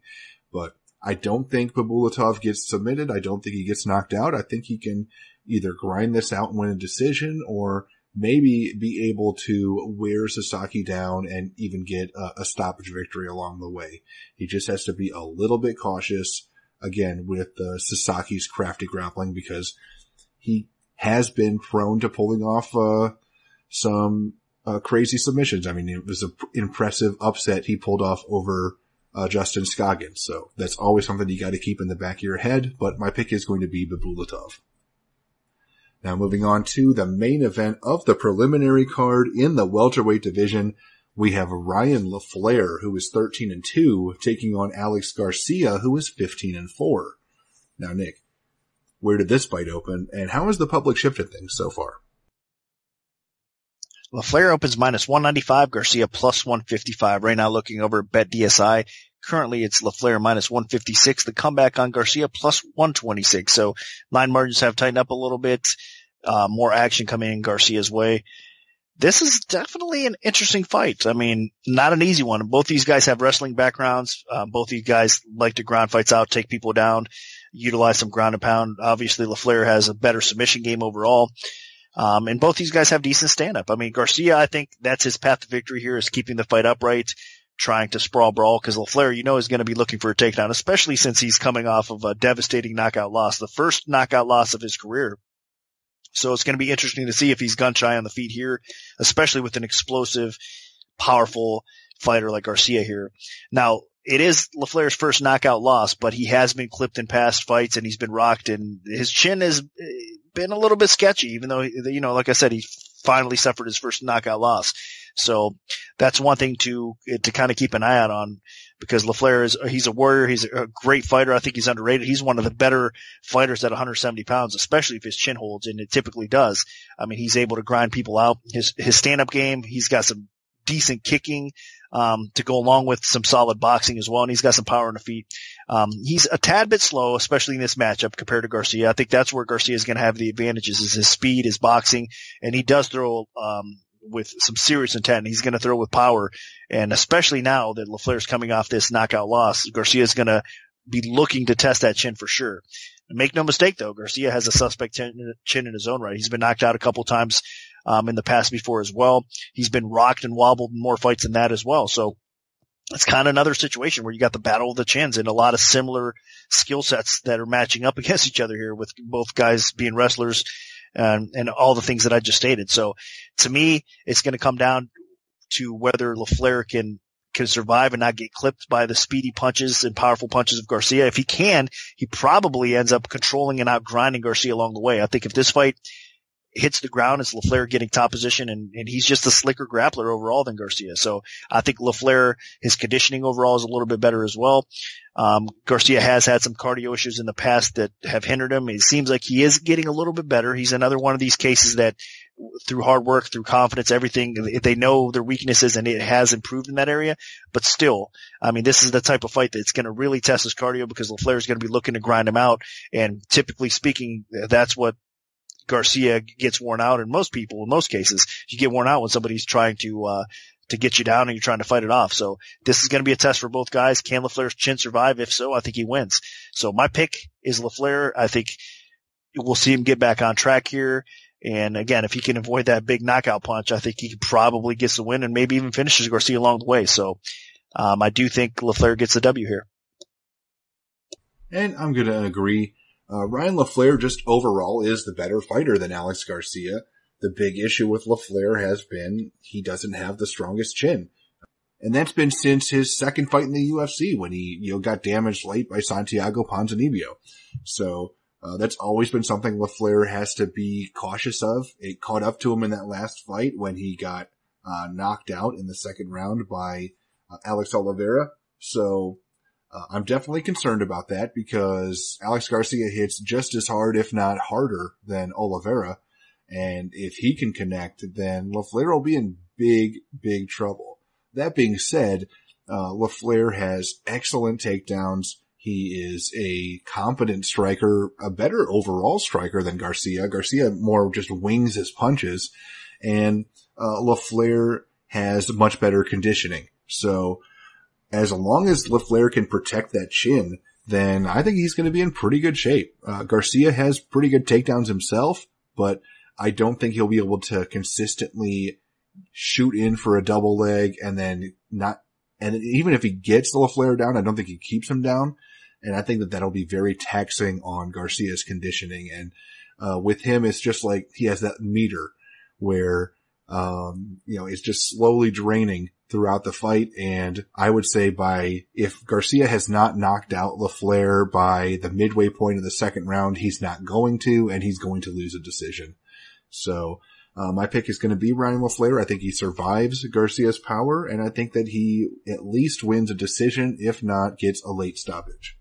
But I don't think Bulletov gets submitted. I don't think he gets knocked out. I think he can either grind this out and win a decision, or maybe be able to wear Sasaki down and even get a stoppage victory along the way. He just has to be a little bit cautious, again, with Sasaki's crafty grappling, because he has been prone to pulling off some crazy submissions. I mean, it was an impressive upset he pulled off over Justin Scoggins. So that's always something you got to keep in the back of your head. But my pick is going to be Bulletov. Now moving on to the main event of the preliminary card in the welterweight division, we have Ryan LaFlare, who is 13-2, taking on Alex Garcia, who is 15-4. Now, Nick, where did this fight open, and how has the public shifted things so far?
LaFlare opens minus 195, Garcia plus 155. Right now looking over at BetDSI. Currently it's LaFlare minus 156. The comeback on Garcia plus 126. So line margins have tightened up a little bit. More action coming in Garcia's way. This is definitely an interesting fight. I mean, not an easy one. Both these guys have wrestling backgrounds. Both these guys like to ground fights out, take people down, utilize some ground and pound. Obviously LaFlare has a better submission game overall. And both these guys have decent stand-up. I mean, Garcia, I think that's his path to victory here, is keeping the fight upright, trying to sprawl brawl, because LaFlare, is going to be looking for a takedown, especially since he's coming off of a devastating knockout loss, the first knockout loss of his career. So it's going to be interesting to see if he's gun shy on the feet here, especially with an explosive, powerful fighter like Garcia here. Now, it is LaFlare's first knockout loss, but he has been clipped in past fights and he's been rocked, and his chin has been a little bit sketchy, even though, like I said, he finally suffered his first knockout loss. So that's one thing to kind of keep an eye out on, because LaFlare he's a warrior. He's a great fighter. I think he's underrated. He's one of the better fighters at 170 pounds, especially if his chin holds, and it typically does. I mean, he's able to grind people out. His stand-up game, he's got some decent kicking, to go along with some solid boxing as well. And he's got some power on the feet. He's a tad bit slow, especially in this matchup compared to Garcia. I think that's where Garcia is going to have the advantages, is his speed, his boxing, and he does throw, with some serious intent. He's going to throw with power. And especially now that LaFlare's coming off this knockout loss, Garcia is going to be looking to test that chin for sure. And make no mistake though, Garcia has a suspect chin in his own right. He's been knocked out a couple times, in the past before as well. He's been rocked and wobbled in more fights than that as well. So it's kind of another situation where you got the battle of the chins and a lot of similar skill sets that are matching up against each other here, with both guys being wrestlers and all the things that I just stated. So to me, it's going to come down to whether LaFlare can survive and not get clipped by the speedy punches and powerful punches of Garcia. If he can, he probably ends up controlling and out grinding Garcia along the way. I think if this fight hits the ground, it's LaFlare getting top position, and he's just a slicker grappler overall than Garcia. So I think LaFlare, his conditioning overall is a little bit better as well. Garcia has had some cardio issues in the past that have hindered him. It seems like he is getting a little bit better. He's another one of these cases that through hard work, through confidence, everything, they know their weaknesses and it has improved in that area. But still, I mean, this is the type of fight that's going to really test his cardio, because LaFlare is going to be looking to grind him out. And typically speaking, that's what Garcia gets worn out in most cases. You get worn out when somebody's trying to get you down and you're trying to fight it off. So this is going to be a test for both guys. Can LaFlare's chin survive? If so, I think he wins. So my pick is LaFlare. I think we'll see him get back on track here. And again, if he can avoid that big knockout punch, I think he probably gets the win and maybe even finishes Garcia along the way. So I do think LaFlare gets the W here.
And I'm going to agree. Ryan LaFlare just overall is the better fighter than Alex Garcia. The big issue with LaFlare has been he doesn't have the strongest chin. And that's been since his second fight in the UFC, when he, got damaged late by Santiago Ponzinibbio. So, that's always been something LaFlare has to be cautious of. It caught up to him in that last fight when he got, knocked out in the second round by, Alex Oliveira. So, I'm definitely concerned about that, because Alex Garcia hits just as hard, if not harder, than Oliveira. And if he can connect, then LaFlare will be in big, big trouble. That being said, LaFlare has excellent takedowns. He is a competent striker, a better overall striker than Garcia. Garcia more just wings his punches. And LaFlare has much better conditioning. So as long as LaFlare can protect that chin, then I think he's going to be in pretty good shape. Garcia has pretty good takedowns himself, but I don't think he'll be able to consistently shoot in for a double leg and then not, and even if he gets the LaFlare down, I don't think he keeps him down. And I think that that'll be very taxing on Garcia's conditioning. And, with him, it's just like he has that meter where, it's just slowly draining throughout the fight. And I would say if Garcia has not knocked out LaFlare by the midway point of the second round, he's not going to, and he's going to lose a decision. So, my pick is going to be Ryan LaFlare. I think he survives Garcia's power, and I think that he at least wins a decision, if not gets a late stoppage.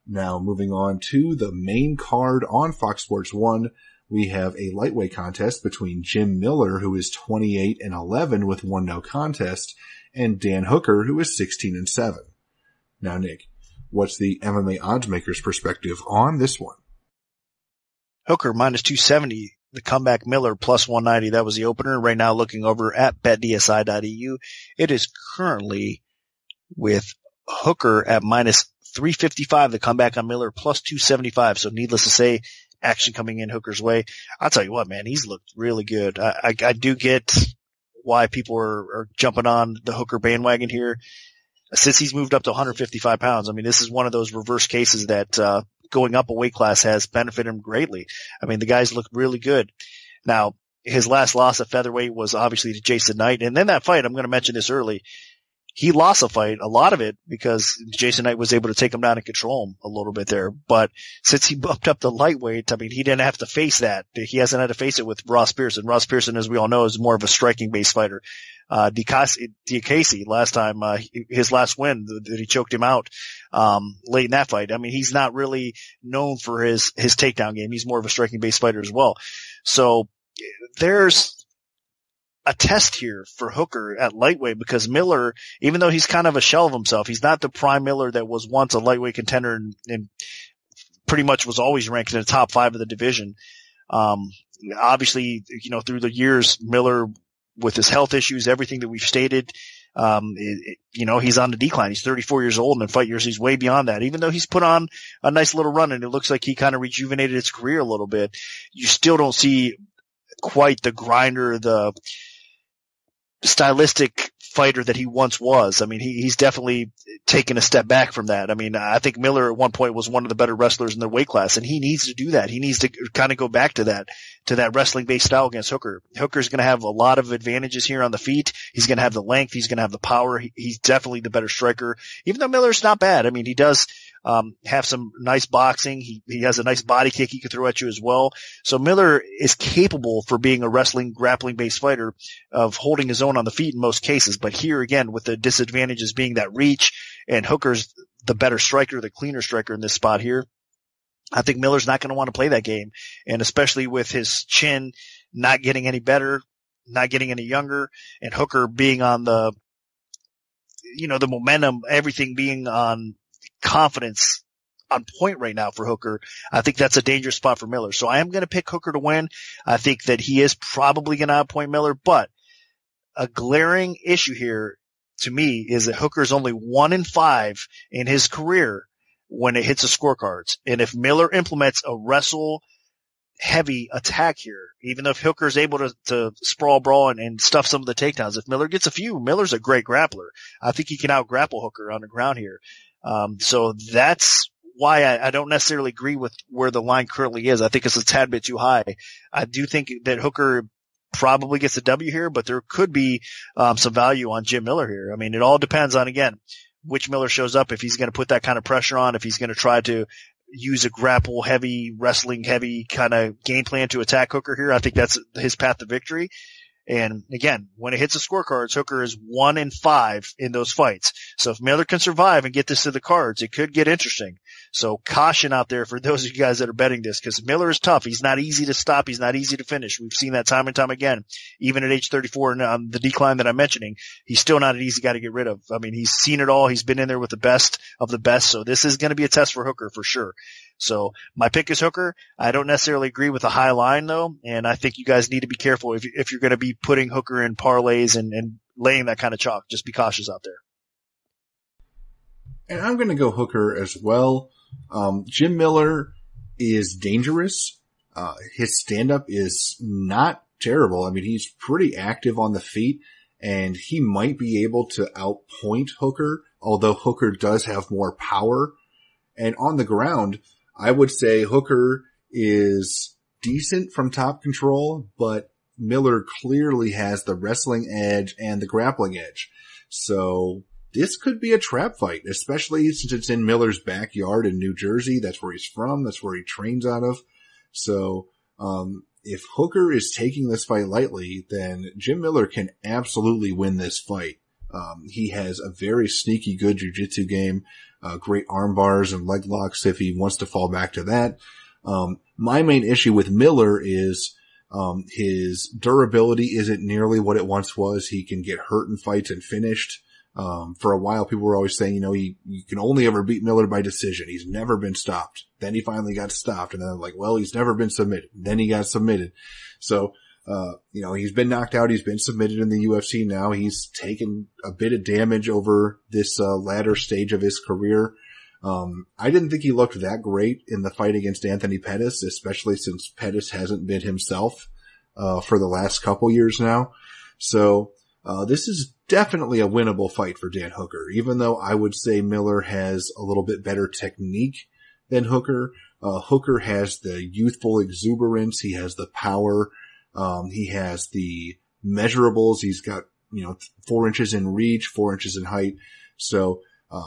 Now, moving on to the main card on Fox Sports 1, we have a lightweight contest between Jim Miller, who is 28-11 with 1 no contest, and Dan Hooker, who is 16-7. Now, Nick, what's the MMA oddsmaker's perspective on this one?
Hooker minus 270. The comeback Miller plus 190. That was the opener. Right now looking over at betdsi.eu. It is currently with Hooker at minus 355. The comeback on Miller plus 275. So needless to say, action coming in Hooker's way. I'll tell you what, man, he's looked really good. I do get why people are jumping on the Hooker bandwagon here. Since he's moved up to 155 pounds, I mean, this is one of those reverse cases that, going up a weight class has benefited him greatly. I mean, the guys look really good. Now, his last loss at featherweight was obviously to Jason Knight. And then that fight, I'm going to mention this early, he lost a fight, a lot of it, because Jason Knight was able to take him down and control him a little bit there. But since he bumped up the lightweight, I mean, he didn't have to face that. He hasn't had to face it with Ross Pearson. Ross Pearson, as we all know, is more of a striking-based fighter. Diakase, last time, his last win, that he choked him out, late in that fight. I mean, he's not really known for his takedown game. He's more of a striking-based fighter as well. So there's a test here for Hooker at lightweight, because Miller, even though he's kind of a shell of himself, he's not the prime Miller that was once a lightweight contender and pretty much was always ranked in the top 5 of the division. Obviously, through the years, Miller, with his health issues, everything that we've stated, he's on the decline. He's 34 years old, and in fight years, he's way beyond that. Even though he's put on a nice little run, and it looks like he kind of rejuvenated his career a little bit, you still don't see quite the grinder, the stylistic fighter that he once was. I mean, he's definitely taken a step back from that. I mean, I think Miller at one point was one of the better wrestlers in the weight class, and he needs to do that. He needs to kind of go back to that wrestling-based style against Hooker. Hooker's going to have a lot of advantages here on the feet. He's going to have the length. He's going to have the power. He's definitely the better striker, even though Miller's not bad. I mean, he does have some nice boxing. He has a nice body kick he can throw at you as well. So Miller is capable, for being a wrestling, grappling-based fighter, of holding his own on the feet in most cases. But here again, with the disadvantages being that reach, and Hooker's the better striker, the cleaner striker in this spot here, I think Miller's not going to want to play that game. And especially with his chin not getting any better, not getting any younger, and Hooker being on the momentum, everything being on confidence on point right now for Hooker, I think that's a dangerous spot for Miller. So I am going to pick Hooker to win. I think that he is probably going to outpoint Miller, but a glaring issue here to me is that Hooker is only 1-5 in his career when it hits the scorecards. And if Miller implements a wrestle heavy attack here, even if Hooker is able to sprawl brawl and stuff some of the takedowns, if Miller gets a few, Miller's a great grappler. I think he can out grapple Hooker on the ground here. So that's why I don't necessarily agree with where the line currently is. I think it's a tad bit too high. I do think that Hooker probably gets a W here, but there could be some value on Jim Miller here. I mean, it all depends on, again, which Miller shows up, if he's going to put that kind of pressure on, if he's going to try to use a grapple heavy, wrestling heavy kind of game plan to attack Hooker here. I think that's his path to victory. And again, when it hits the scorecards, Hooker is 1-5 in those fights. So if Miller can survive and get this to the cards, it could get interesting. So caution out there for those of you guys that are betting this, because Miller is tough. He's not easy to stop. He's not easy to finish. We've seen that time and time again. Even at age 34 and on the decline that I'm mentioning, he's still not an easy guy to get rid of. I mean, he's seen it all. He's been in there with the best of the best. So this is going to be a test for Hooker for sure. So my pick is Hooker. I don't necessarily agree with the high line though, and I think you guys need to be careful if you're going to be putting Hooker in parlays and laying that kind of chalk. Just be cautious out there.
And I'm going to go Hooker as well. Jim Miller is dangerous. His stand-up is not terrible. I mean, he's pretty active on the feet, and he might be able to outpoint Hooker, although Hooker does have more power. And on the ground, I would say Hooker is decent from top control, but Miller clearly has the wrestling edge and the grappling edge. So this could be a trap fight, especially since it's in Miller's backyard in New Jersey. That's where he's from. That's where he trains out of. So, if Hooker is taking this fight lightly, then Jim Miller can absolutely win this fight. He has a very sneaky good jiu-jitsu game, great arm bars and leg locks if he wants to fall back to that. My main issue with Miller is, his durability isn't nearly what it once was. He can get hurt in fights and finished. For a while, people were always saying, you can only ever beat Miller by decision. He's never been stopped. Then he finally got stopped, and then I'm like, well, he's never been submitted. Then he got submitted. So, he's been knocked out. He's been submitted in the UFC now. He's taken a bit of damage over this, latter stage of his career. I didn't think he looked that great in the fight against Anthony Pettis, especially since Pettis hasn't been himself, for the last couple years now. So, this is definitely a winnable fight for Dan Hooker, even though I would say Miller has a little bit better technique than Hooker. Hooker has the youthful exuberance. He has the power. He has the measurables. He's got, 4 inches in reach, 4 inches in height. So,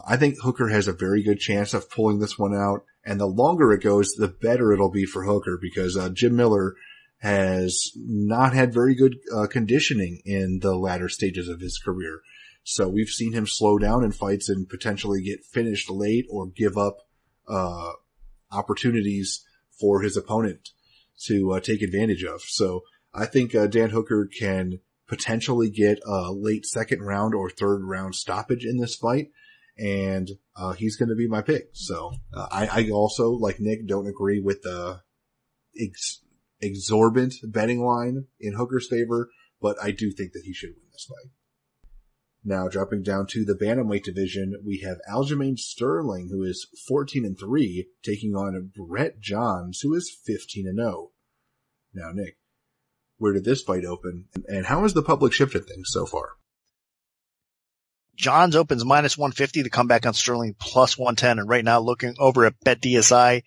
I think Hooker has a very good chance of pulling this one out. And the longer it goes, the better it'll be for Hooker because, Jim Miller has not had very good conditioning in the latter stages of his career. So we've seen him slow down in fights and potentially get finished late or give up opportunities for his opponent to take advantage of. So I think Dan Hooker can potentially get a late second round or third round stoppage in this fight, and he's going to be my pick. So I also, like Nick, don't agree with the exorbitant betting line in Hooker's favor, but I do think that he should win this fight. Now, dropping down to the bantamweight division, we have Aljamain Sterling, who is 14-3, taking on Brett Johns, who is 15-0. Now, Nick, where did this fight open, and how has the public shifted things so far?
Johns opens minus 150, the comeback on Sterling plus 110, and right now looking over at BetDSI,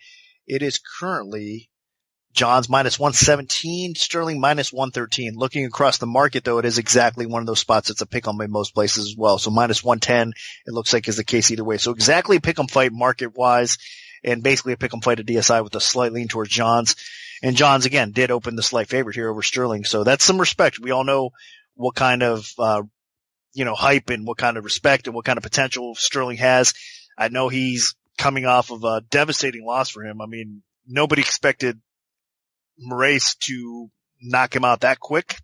it is currently Johns minus 117, Sterling minus 113. Looking across the market, though, it is exactly one of those spots that's a pick'em in most places as well. So minus 110, it looks like is the case either way. So exactly a pick'em fight market-wise, and basically a pick'em fight at DSI with a slight lean towards Johns. And Johns, again, did open the slight favorite here over Sterling. So that's some respect. We all know what kind of, hype and what kind of respect and what kind of potential Sterling has. I know he's coming off of a devastating loss for him. I mean, nobody expected Moraes to knock him out that quick.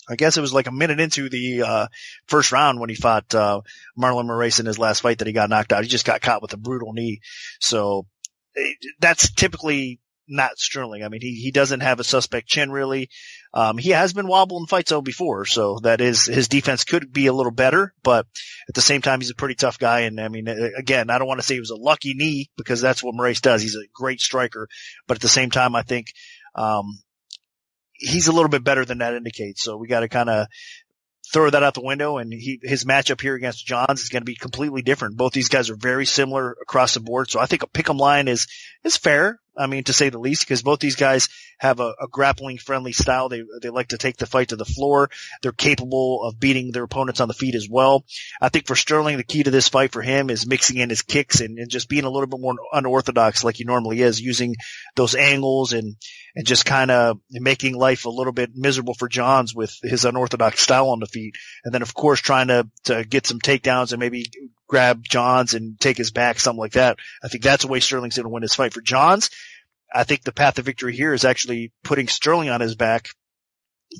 I guess it was like a minute into the first round when he fought Marlon Moraes in his last fight that he got knocked out. He just got caught with a brutal knee. So that's typically not Sterling. I mean, he doesn't have a suspect chin really. He has been wobbled in fights though before, so that is, his defense could be a little better, but at the same time, he's a pretty tough guy. And I mean, again, I don't want to say it was a lucky knee because that's what Moraes does. He's a great striker, but at the same time, I think, he's a little bit better than that indicates. So we got to kind of throw that out the window, and his matchup here against Johns is going to be completely different. Both these guys are very similar across the board. So I think a pick'em line is fair. I mean, to say the least, because both these guys have a grappling friendly style. They like to take the fight to the floor. They're capable of beating their opponents on the feet as well. I think for Sterling, the key to this fight for him is mixing in his kicks and just being a little bit more unorthodox like he normally is, using those angles and just kind of making life a little bit miserable for Johns with his unorthodox style on the feet. And then of course trying to get some takedowns and maybe grab Johns and take his back, something like that. I think that's the way Sterling's going to win this fight. For Johns, I think the path to victory here is actually putting Sterling on his back,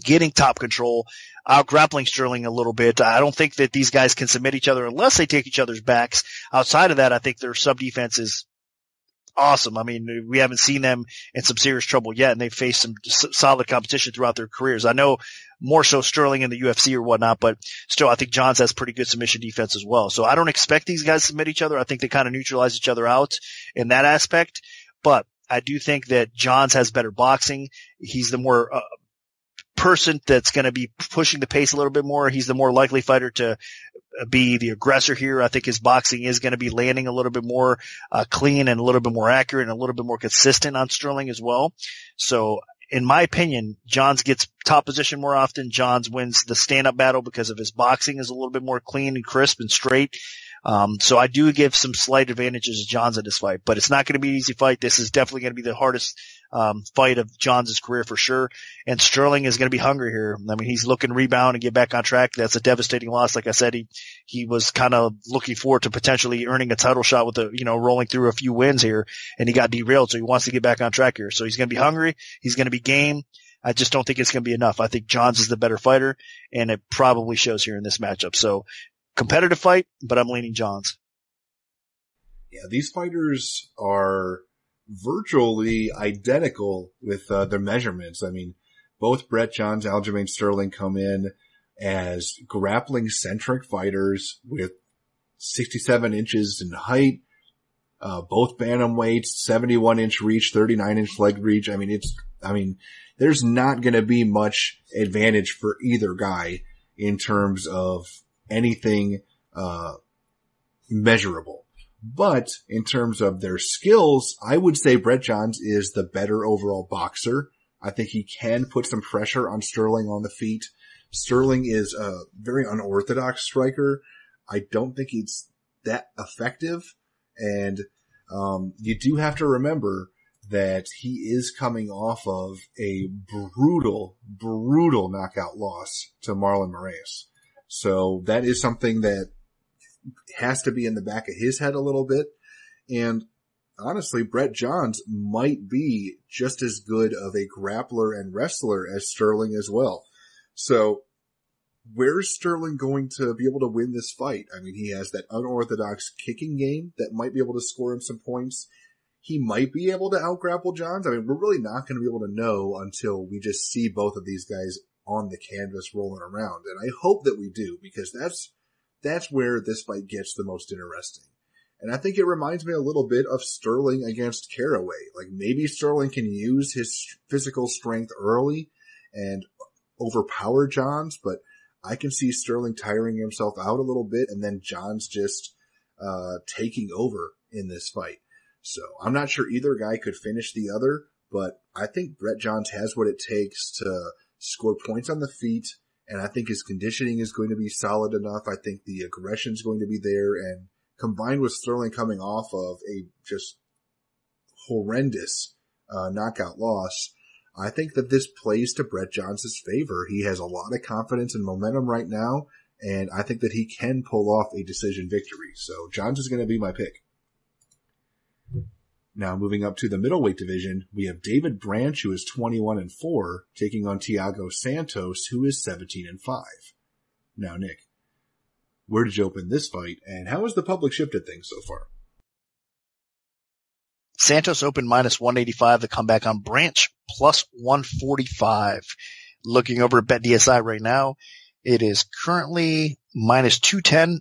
getting top control, out grappling Sterling a little bit. I don't think that these guys can submit each other unless they take each other's backs. Outside of that, I think their sub defense is awesome. I mean, we haven't seen them in some serious trouble yet, and they've faced some solid competition throughout their careers. I know more so Sterling in the UFC or whatnot, but still, I think Johns has pretty good submission defense as well. So I don't expect these guys to submit each other. I think they kind of neutralize each other out in that aspect. But I do think that Johns has better boxing. He's the more person that's going to be pushing the pace a little bit more. He's the more likely fighter to be the aggressor here. I think his boxing is going to be landing a little bit more clean and a little bit more accurate and a little bit more consistent on Sterling as well. So in my opinion, Johns gets top position more often. Johns wins the stand-up battle because of his boxing is a little bit more clean and crisp and straight. So I do give some slight advantages to Johns in this fight, but it's not going to be an easy fight. This is definitely going to be the hardest fight of Johns' career for sure. And Sterling is going to be hungry here. I mean, he's looking to rebound and get back on track. That's a devastating loss. Like I said, he was kind of looking forward to potentially earning a title shot with rolling through a few wins here, and he got derailed. So he wants to get back on track here. So he's going to be hungry. He's going to be game. I just don't think it's going to be enough. I think Johns is the better fighter, and it probably shows here in this matchup. So competitive fight, but I'm leaning Johns.
Yeah, these fighters are virtually identical with their measurements. I mean, both Brett Johns, Aljamain Sterling come in as grappling-centric fighters with 67 inches in height, both bantamweights, 71-inch reach, 39-inch leg reach. I mean, there's not going to be much advantage for either guy in terms of anything measurable. But in terms of their skills, I would say Brett Johns is the better overall boxer. I think he can put some pressure on Sterling on the feet. Sterling is a very unorthodox striker. I don't think he's that effective. And you do have to remember that he is coming off of a brutal knockout loss to Marlon Moraes. So that is something that has to be in the back of his head a little bit. And honestly, Brett Johns might be just as good of a grappler and wrestler as Sterling as well. So where's Sterling going to be able to win this fight? I mean, he has that unorthodox kicking game that might be able to score him some points. He might be able to out-grapple Johns. I mean, we're really not going to be able to know until we just see both of these guys on the canvas rolling around. And I hope that we do, because that's where this fight gets the most interesting. And I think it reminds me a little bit of Sterling against Caraway. Like, maybe Sterling can use his physical strength early and overpower Johns, but I can see Sterling tiring himself out a little bit and then Johns just taking over in this fight. So I'm not sure either guy could finish the other, but I think Brett Johns has what it takes to score points on the feet, and I think his conditioning is going to be solid enough. I think the aggression is going to be there, and combined with Sterling coming off of a just horrendous knockout loss, I think that this plays to Brett Johns' favor. He has a lot of confidence and momentum right now, and I think that he can pull off a decision victory. So Johns is going to be my pick. Now moving up to the middleweight division, we have David Branch, who is 21-4, taking on Thiago Santos, who is 17-5. Now, Nick, where did you open this fight, and how has the public shifted things so far?
Santos opened -185. The comeback on Branch +145. Looking over at BetDSI right now, it is currently -210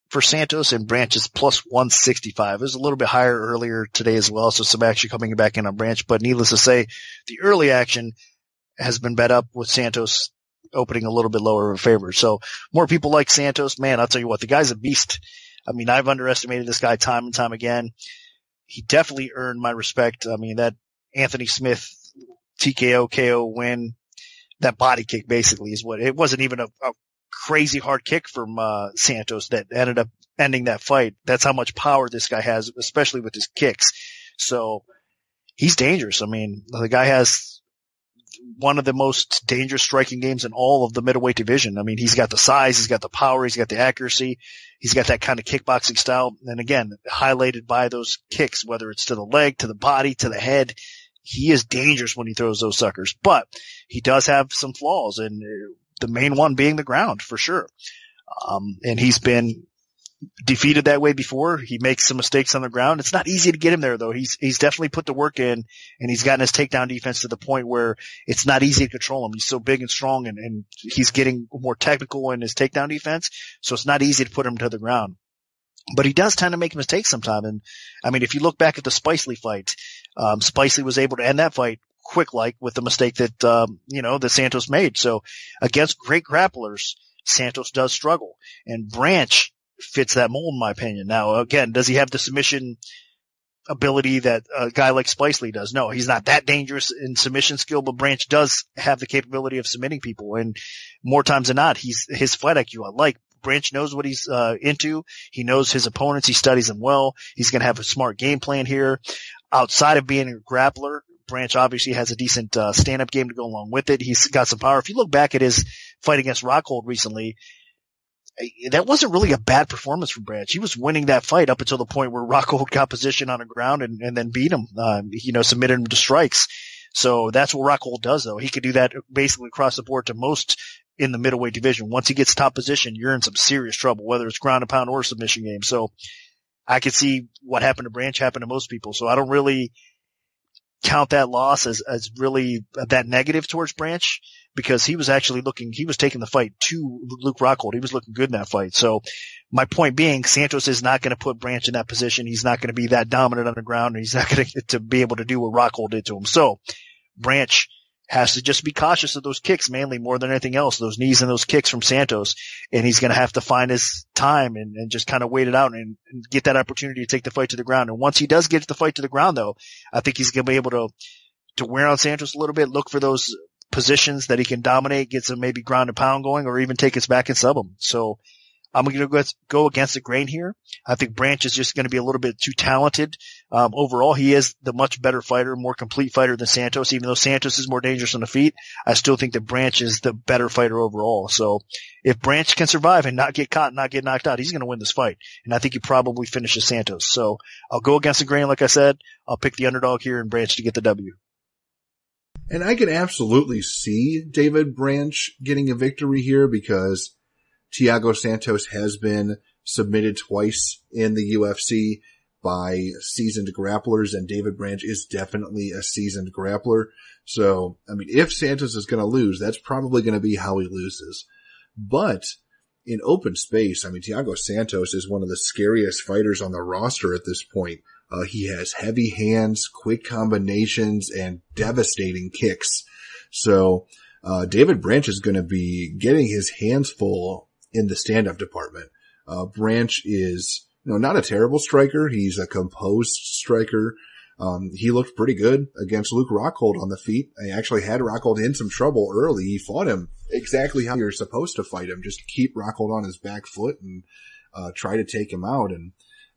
for Santos, and Branch is +165. It was a little bit higher earlier today as well, so some action coming back in on Branch. But needless to say, the early action has been bet up with Santos opening a little bit lower of a favor. So more people like Santos. Man, I'll tell you what, the guy's a beast. I mean, I've underestimated this guy time and time again. He definitely earned my respect. I mean, that Anthony Smith TKO KO win, that body kick basically is what it wasn't even a crazy hard kick from Santos that ended up ending that fight. That's how much power this guy has, especially with his kicks. So he's dangerous. I mean, the guy has one of the most dangerous striking games in all of the middleweight division. I mean, he's got the size, he's got the power, he's got the accuracy, he's got that kind of kickboxing style. And again, highlighted by those kicks, whether it's to the leg, to the body, to the head. He is dangerous when he throws those suckers, but he does have some flaws, and the main one being the ground for sure. And he's been defeated that way before. He makes some mistakes on the ground. It's not easy to get him there, though. He's definitely put the work in, and he's gotten his takedown defense to the point where it's not easy to control him. He's so big and strong, and he's getting more technical in his takedown defense, so it's not easy to put him to the ground. But he does tend to make mistakes sometimes. And I mean, if you look back at the Spicely fight, Spicely was able to end that fight quick-like with the mistake that, that Santos made. So against great grapplers, Santos does struggle, and Branch fits that mold, in my opinion. Now, again, does he have the submission ability that a guy like Spicely does? No, he's not that dangerous in submission skill, but Branch does have the capability of submitting people. And more times than not, his fight IQ, I like. Branch knows what he's into. He knows his opponents. He studies them well. He's going to have a smart game plan here. Outside of being a grappler, Branch obviously has a decent stand-up game to go along with it. He's got some power. If you look back at his fight against Rockhold recently, that wasn't really a bad performance from Branch. He was winning that fight up until the point where Rockhold got position on the ground and then beat him, submitted him to strikes. So that's what Rockhold does, though. He could do that basically across the board to most in the middleweight division. Once he gets top position, you're in some serious trouble, whether it's ground and pound or submission game. So I could see what happened to Branch happen to most people. So I don't really count that loss as really that negative towards Branch, because he was taking the fight to Luke Rockhold. He was looking good in that fight. So my point being, Santos is not going to put Branch in that position. He's not going to be that dominant on the ground, and he's not going to be able to do what Rockhold did to him. So Branch has to just be cautious of those kicks, mainly more than anything else, those knees and those kicks from Santos. And he's going to have to find his time and just kind of wait it out and get that opportunity to take the fight to the ground. And once he does get the fight to the ground, though, I think he's going to be able to wear on Santos a little bit, look for those positions that he can dominate, get some maybe ground and pound going, or even take his back and sub him. So I'm going to go against the grain here. I think Branch is just going to be a little bit too talented. Overall, he is the much better fighter, more complete fighter than Santos. Even though Santos is more dangerous on the feet, I still think that Branch is the better fighter overall. So if Branch can survive and not get caught, not get knocked out, he's going to win this fight. And I think he probably finishes Santos. So I'll go against the grain, like I said. I'll pick the underdog here and Branch to get the W.
And I can absolutely see David Branch getting a victory here, because Thiago Santos has been submitted twice in the UFC by seasoned grapplers, and David Branch is definitely a seasoned grappler. So, I mean, if Santos is going to lose, that's probably going to be how he loses. But in open space, I mean, Thiago Santos is one of the scariest fighters on the roster at this point. He has heavy hands, quick combinations, and devastating kicks. So, David Branch is going to be getting his hands full in the stand-up department. Branch is, not a terrible striker. He's a composed striker. He looked pretty good against Luke Rockhold on the feet. I actually had Rockhold in some trouble early. He fought him exactly how you're supposed to fight him. Just keep Rockhold on his back foot and try to take him out.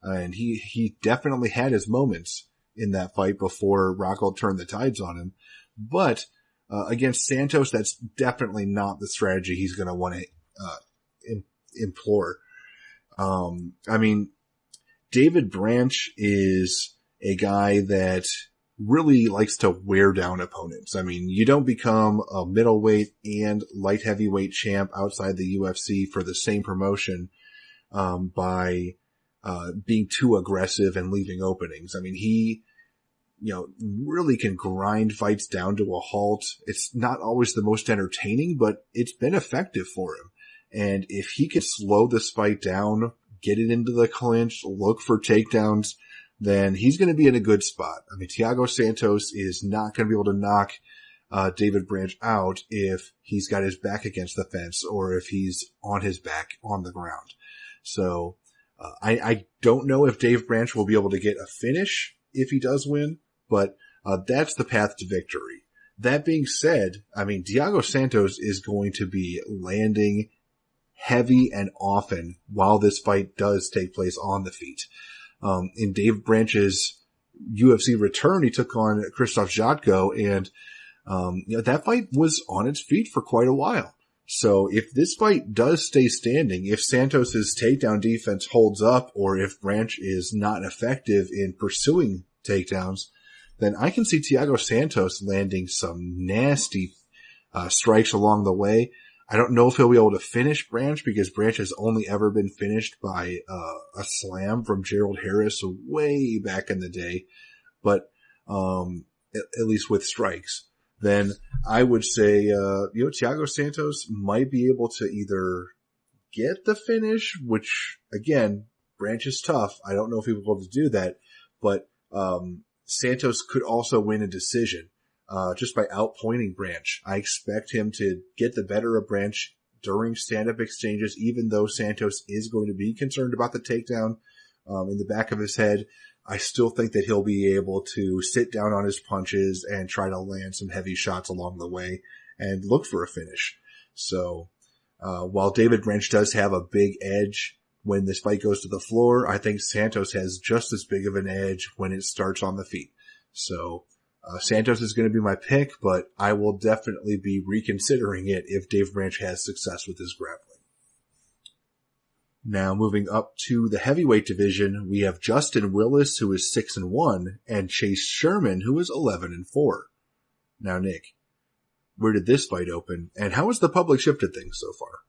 And he definitely had his moments in that fight before Rockhold turned the tides on him. But against Santos, that's definitely not the strategy he's going to want to implore. I mean, David Branch is a guy that really likes to wear down opponents. I mean, you don't become a middleweight and light heavyweight champ outside the UFC for the same promotion by being too aggressive and leaving openings. I mean, he, really can grind fights down to a halt. It's not always the most entertaining, but it's been effective for him. And if he could slow this fight down, get it into the clinch, look for takedowns, then he's going to be in a good spot. I mean, Thiago Santos is not going to be able to knock David Branch out if he's got his back against the fence or if he's on his back on the ground. So I don't know if Dave Branch will be able to get a finish if he does win, but that's the path to victory. That being said, I mean, Thiago Santos is going to be landing heavy and often while this fight does take place on the feet. In Dave Branch's UFC return, he took on Krzysztof Jotko, and that fight was on its feet for quite a while. So if this fight does stay standing, if Santos's takedown defense holds up, or if Branch is not effective in pursuing takedowns, then I can see Thiago Santos landing some nasty strikes along the way. I don't know if he'll be able to finish Branch because Branch has only ever been finished by a slam from Gerald Harris way back in the day, but at least with strikes. Then I would say, Thiago Santos might be able to either get the finish, which again, Branch is tough. I don't know if he'll be able to do that, but Santos could also win a decision. Just by outpointing Branch. I expect him to get the better of Branch during stand-up exchanges, even though Santos is going to be concerned about the takedown in the back of his head. I still think that he'll be able to sit down on his punches and try to land some heavy shots along the way and look for a finish. So, while David Branch does have a big edge when this fight goes to the floor, I think Santos has just as big of an edge when it starts on the feet. So, Santos is going to be my pick, but I will definitely be reconsidering it if Dave Branch has success with his grappling. Now moving up to the heavyweight division, we have Justin Willis, who is 6-1, and Chase Sherman, who is 11-4. Now, Nick, where did this fight open, and how has the public shifted things so far?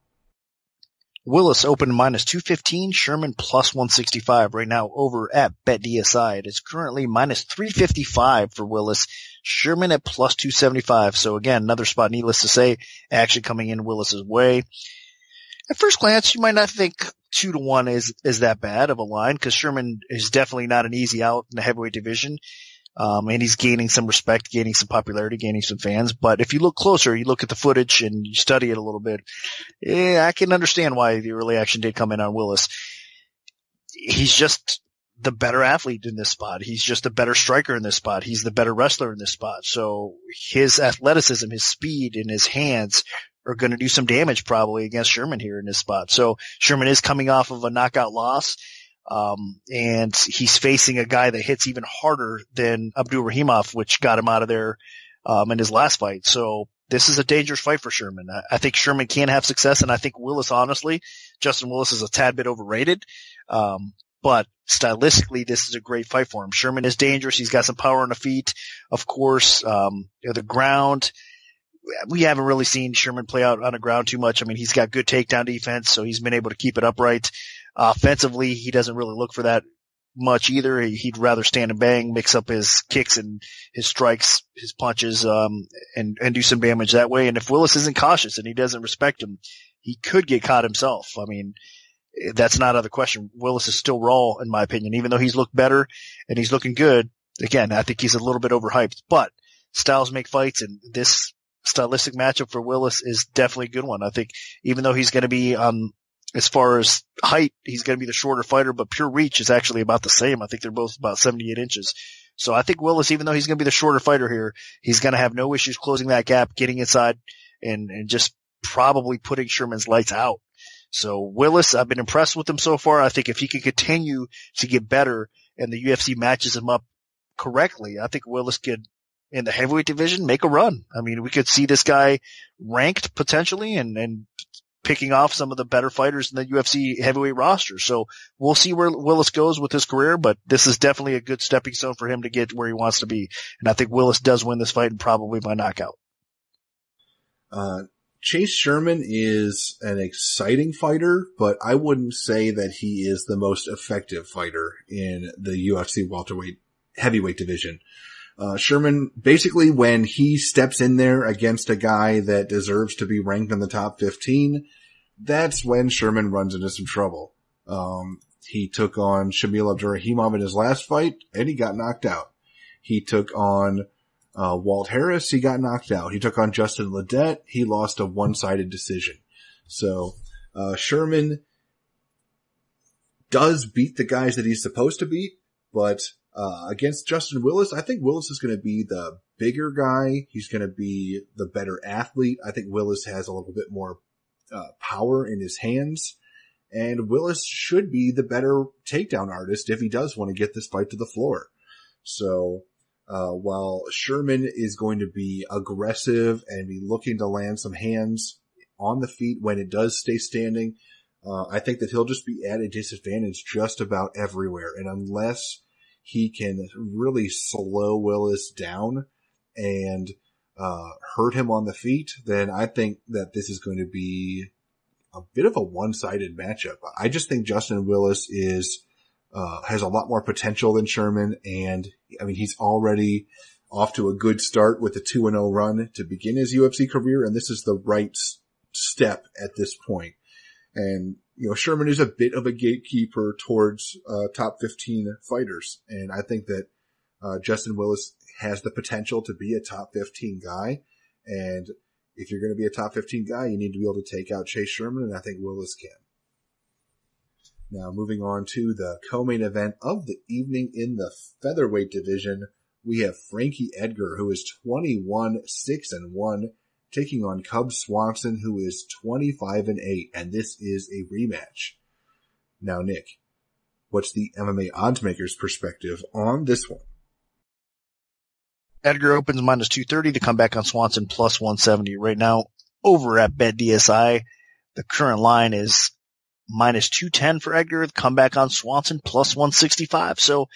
Willis opened minus 215, Sherman plus 165 right now over at BetDSI. It is currently minus 355 for Willis, Sherman at plus 275. So again, another spot, needless to say, action coming in Willis's way. At first glance, you might not think 2-1 is that bad of a line because Sherman is definitely not an easy out in the heavyweight division. And he's gaining some respect, gaining some popularity, gaining some fans. But if you look closer, you look at the footage and you study it a little bit, I can understand why the early action did come in on Willis. He's just the better athlete in this spot. He's just a better striker in this spot. He's the better wrestler in this spot. So his athleticism, his speed, and his hands are going to do some damage probably against Sherman here in this spot. So Sherman is coming off of a knockout loss. And he's facing a guy that hits even harder than Abdurakhimov, which got him out of there, in his last fight. So this is a dangerous fight for Sherman. I think Sherman can have success, and I think Willis, honestly, Justin Willis is a tad bit overrated. But stylistically, this is a great fight for him. Sherman is dangerous. He's got some power on the feet, of course. The ground, we haven't really seen Sherman play out on the ground too much. I mean, he's got good takedown defense, so he's been able to keep it upright. Offensively, he doesn't really look for that much either. He'd rather stand and bang, mix up his kicks and his strikes, his punches, and do some damage that way. And if Willis isn't cautious and he doesn't respect him, he could get caught himself. I mean, that's not out of the question. Willis is still raw, in my opinion, even though he's looked better and he's looking good. Again, I think he's a little bit overhyped, but styles make fights, and this stylistic matchup for Willis is definitely a good one. I think even though he's going to be, as far as height, he's going to be the shorter fighter, but pure reach is actually about the same. I think they're both about 78 inches. So I think Willis, even though he's going to be the shorter fighter here, he's going to have no issues closing that gap, getting inside, and just probably putting Sherman's lights out. So Willis, I've been impressed with him so far. I think if he can continue to get better and the UFC matches him up correctly, I think Willis could, in the heavyweight division, make a run. I mean, we could see this guy ranked potentially and picking off some of the better fighters in the UFC heavyweight roster. So we'll see where Willis goes with his career, but this is definitely a good stepping stone for him to get where he wants to be. And I think Willis does win this fight, and probably by knockout.
Chase Sherman is an exciting fighter, but I wouldn't say that he is the most effective fighter in the UFC heavyweight division. Sherman, basically when he steps in there against a guy that deserves to be ranked in the top 15, that's when Sherman runs into some trouble. He took on Shamil Abdurakhimov in his last fight, and he got knocked out. He took on Walt Harris, he got knocked out. He took on Justin Ledet, he lost a one-sided decision. So Sherman does beat the guys that he's supposed to beat, but against Justin Willis, I think Willis is going to be the bigger guy. He's going to be the better athlete. I think Willis has a little bit more power in his hands, and Willis should be the better takedown artist if he does want to get this fight to the floor. So while Sherman is going to be aggressive and be looking to land some hands on the feet when it does stay standing, I think that he'll just be at a disadvantage just about everywhere. And unless he can really slow Willis down and hurt him on the feet, then I think that this is going to be a bit of a one-sided matchup. I just think Justin Willis has a lot more potential than Sherman. And I mean, he's already off to a good start with a 2-0 run to begin his UFC career. And this is the right step at this point. And, Sherman is a bit of a gatekeeper towards, top 15 fighters. And I think that, Justin Willis has the potential to be a top 15 guy. And if you're going to be a top 15 guy, you need to be able to take out Chase Sherman. And I think Willis can. Now, moving on to the co-main event of the evening in the featherweight division, we have Frankie Edgar, who is 21-6-1, taking on Cub Swanson, who is 25-8, and this is a rematch. Now, Nick, what's the MMA oddsmaker's perspective on this one?
Edgar opens minus 230. The comeback on Swanson plus 170. Right now, over at BetDSI, the current line is minus 210 for Edgar. The comeback on Swanson plus 165. So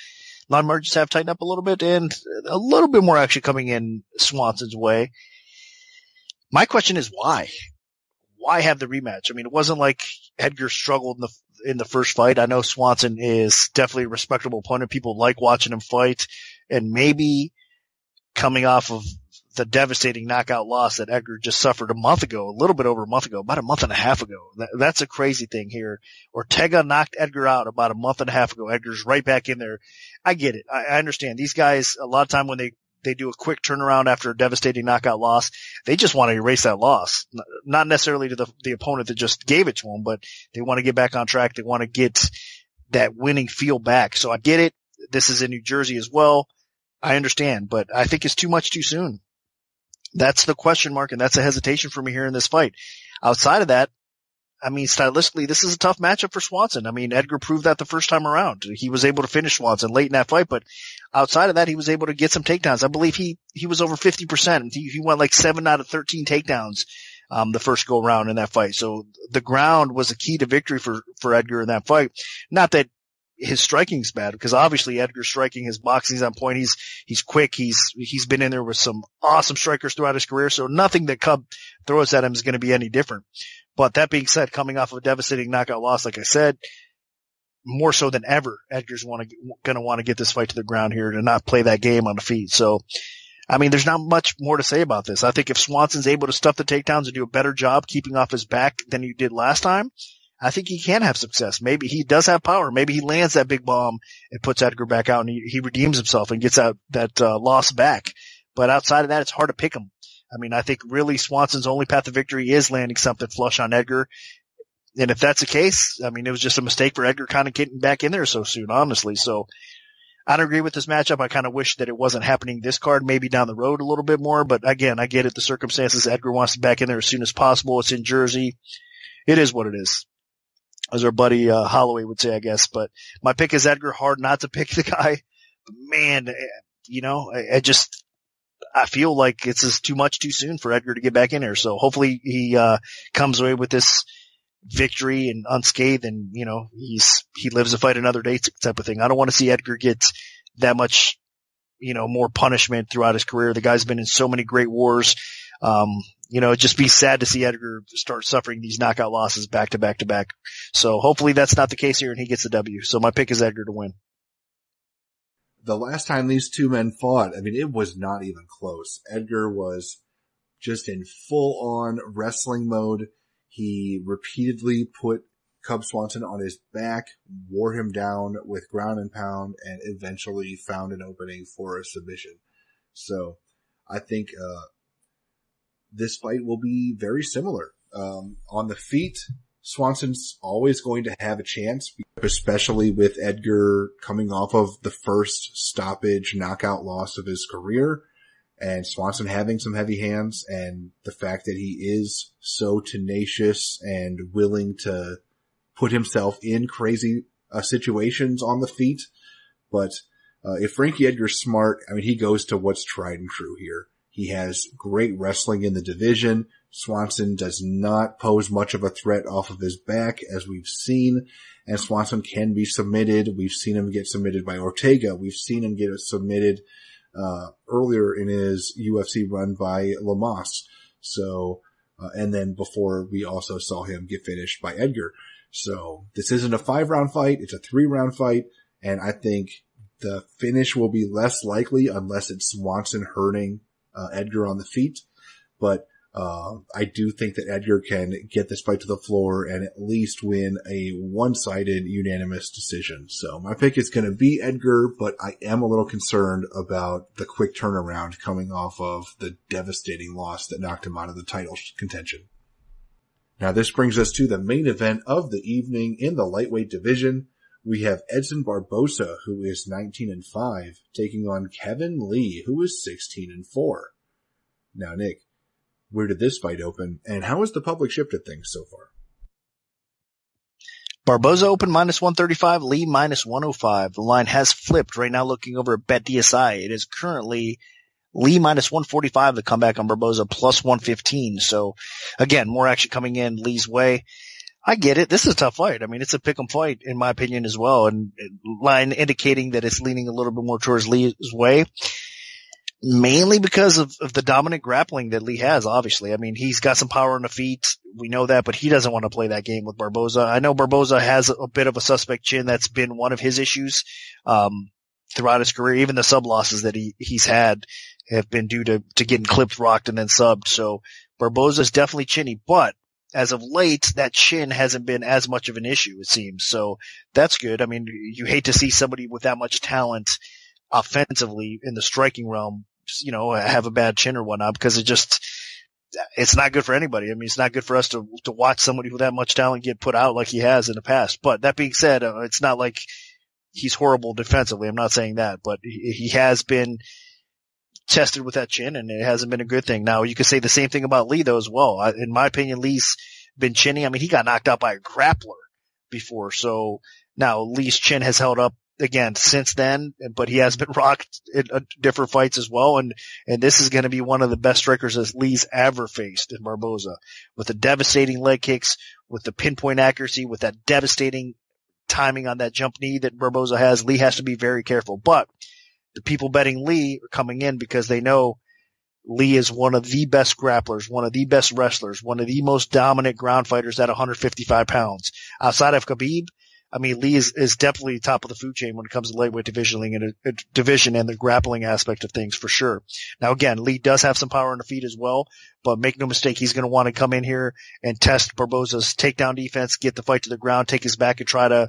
line margins have tightened up a little bit, and a little bit more actually coming in Swanson's way. My question is why? Why have the rematch? I mean, it wasn't like Edgar struggled in the first fight. I know Swanson is definitely a respectable opponent. People like watching him fight, and maybe coming off of the devastating knockout loss that Edgar just suffered a month ago, a little bit over a month ago, about a month and a half ago. That's a crazy thing here. Ortega knocked Edgar out about a month and a half ago. Edgar's right back in there. I get it. I understand. These guys, a lot of time when they do a quick turnaround after a devastating knockout loss, they just want to erase that loss. Not necessarily to the opponent that just gave it to them, but they want to get back on track. They want to get that winning feel back. So I get it. This is in New Jersey as well. I understand, but I think it's too much too soon. That's the question mark, and that's a hesitation for me here in this fight. Outside of that, I mean, stylistically, this is a tough matchup for Swanson. I mean, Edgar proved that the first time around. He was able to finish Swanson late in that fight, but outside of that, he was able to get some takedowns. I believe he was over 50%. He went like 7 out of 13 takedowns, the first go round in that fight. So the ground was a key to victory for Edgar in that fight. Not that his striking's bad, because obviously Edgar's striking, his boxing's on point. He's quick. He's been in there with some awesome strikers throughout his career. So nothing that Cub throws at him is going to be any different. But that being said, coming off of a devastating knockout loss, like I said, more so than ever, Edgar's going to want to get this fight to the ground here to not play that game on the feet. So, I mean, there's not much more to say about this. I think if Swanson's able to stuff the takedowns and do a better job keeping off his back than he did last time, I think he can have success. Maybe he does have power. Maybe he lands that big bomb and puts Edgar back out, and he redeems himself and gets that loss back. But outside of that, it's hard to pick him. I mean, I think really Swanson's only path to victory is landing something flush on Edgar. And if that's the case, I mean, it was just a mistake for Edgar kind of getting back in there so soon, honestly. So I don't agree with this matchup. I kind of wish that it wasn't happening this card, maybe down the road a little bit more. But again, I get it. The circumstances, Edgar wants to back in there as soon as possible. It's in Jersey. It is what it is, as our buddy Holloway would say, I guess. But my pick is Edgar. Hard not to pick the guy. But man, I feel like it's just too much too soon for Edgar to get back in there. So hopefully he comes away with this victory and unscathed, and he lives to fight another day type of thing. I don't want to see Edgar get that much more punishment throughout his career. The guy's been in so many great wars. It'd just be sad to see Edgar start suffering these knockout losses back to back to back. So hopefully that's not the case here and he gets the W. So my pick is Edgar to win.
The last time these two men fought, I mean, it was not even close. Edgar was just in full-on wrestling mode. He repeatedly put Cub Swanson on his back, wore him down with ground and pound, and eventually found an opening for a submission. So I think this fight will be very similar. On the feet, Swanson's always going to have a chance, especially with Edgar coming off of the first stoppage knockout loss of his career, and Swanson having some heavy hands, and the fact that he is so tenacious and willing to put himself in crazy situations on the feet. But if Frankie Edgar's smart, I mean, he goes to what's tried and true here. He has great wrestling in the division. Swanson does not pose much of a threat off of his back, as we've seen, and Swanson can be submitted. We've seen him get submitted by Ortega. We've seen him get submitted earlier in his UFC run by Lamas. So, and then before we also saw him get finished by Edgar. So this isn't a 5-round fight. It's a 3-round fight. And I think the finish will be less likely unless it's Swanson hurting Edgar on the feet. But I do think that Edgar can get this fight to the floor and at least win a one-sided unanimous decision. So my pick is going to be Edgar, but I am a little concerned about the quick turnaround coming off of the devastating loss that knocked him out of the title contention. Now this brings us to the main event of the evening in the lightweight division. We have Edson Barboza, who is 19-5, taking on Kevin Lee, who is 16-4. Now, Nick, where did this fight open, and how has the public shifted things so far?
Barboza opened -135, Lee -105. The line has flipped right now looking over at BetDSI. It is currently Lee -145, the comeback on Barboza +115. So again, more action coming in Lee's way. I get it. This is a tough fight. I mean, it's a pick'em fight in my opinion as well. And line indicating that it's leaning a little bit more towards Lee's way. Mainly because of the dominant grappling that Lee has, obviously. I mean, he's got some power on the feet. We know that, but he doesn't want to play that game with Barboza. I know Barboza has a bit of a suspect chin. That's been one of his issues, throughout his career. Even the sub losses that he's had have been due to getting clipped, rocked, and then subbed. So Barboza's definitely chinny, but as of late, that chin hasn't been as much of an issue, it seems. So that's good. I mean, you hate to see somebody with that much talent offensively in the striking realm, you know, have a bad chin or whatnot, because it's not good for anybody. I mean, it's not good for us to watch somebody with that much talent get put out like he has in the past. But that being said, it's not like he's horrible defensively. I'm not saying that, but he has been tested with that chin, and it hasn't been a good thing. Now, you could say the same thing about Lee, though, as well. In my opinion, Lee's been chinny. I mean, he got knocked out by a grappler before. So now Lee's chin has held up again since then, but he has been rocked in different fights as well. And this is going to be one of the best strikers that Lee's ever faced in Barboza, with the devastating leg kicks, with the pinpoint accuracy, with that devastating timing on that jump knee that Barboza has. Lee has to be very careful, but the people betting Lee are coming in because they know Lee is one of the best grapplers, one of the best wrestlers, one of the most dominant ground fighters at 155 pounds. Outside of Khabib, I mean, Lee is definitely top of the food chain when it comes to lightweight division and the grappling aspect of things, for sure. Now, again, Lee does have some power on the feet as well, but make no mistake, he's going to want to come in here and test Barboza's takedown defense, get the fight to the ground, take his back, and try to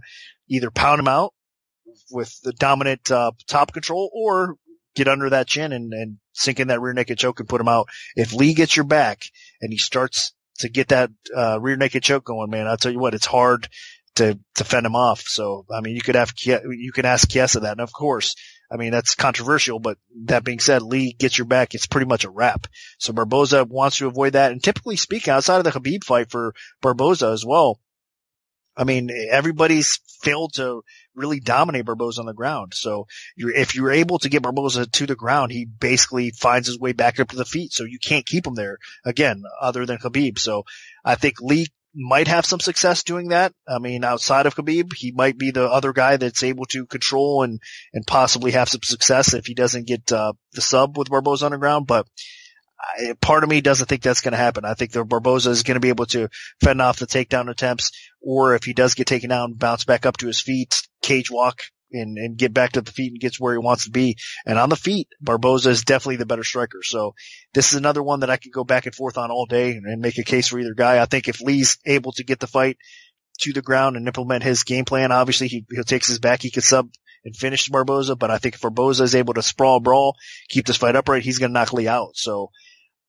either pound him out with the dominant top control, or get under that chin and sink in that rear naked choke and put him out. If Lee gets your back and he starts to get that rear naked choke going, man, I'll tell you what, it's hard to fend him off. So, I mean, you can ask Chiesa that. And of course, I mean, that's controversial, but that being said, Lee gets your back, it's pretty much a wrap. So Barboza wants to avoid that. And typically speaking, outside of the Khabib fight for Barboza as well, I mean, everybody's failed to really dominate Barboza on the ground. So if you're able to get Barboza to the ground, he basically finds his way back up to the feet. So you can't keep him there again, other than Khabib. So I think Lee might have some success doing that. I mean, outside of Khabib, he might be the other guy that's able to control and possibly have some success if he doesn't get the sub with Barboza on the ground. But part of me doesn't think that's going to happen. I think that Barboza is going to be able to fend off the takedown attempts, or if he does get taken down, bounce back up to his feet, cage walk, and get back to the feet and gets where he wants to be. And on the feet, Barboza is definitely the better striker. So this is another one that I could go back and forth on all day and make a case for either guy. I think if Lee's able to get the fight to the ground and implement his game plan, obviously he'll take his back, he could sub and finish Barboza. But I think if Barboza is able to sprawl, brawl, keep this fight upright, he's going to knock Lee out. So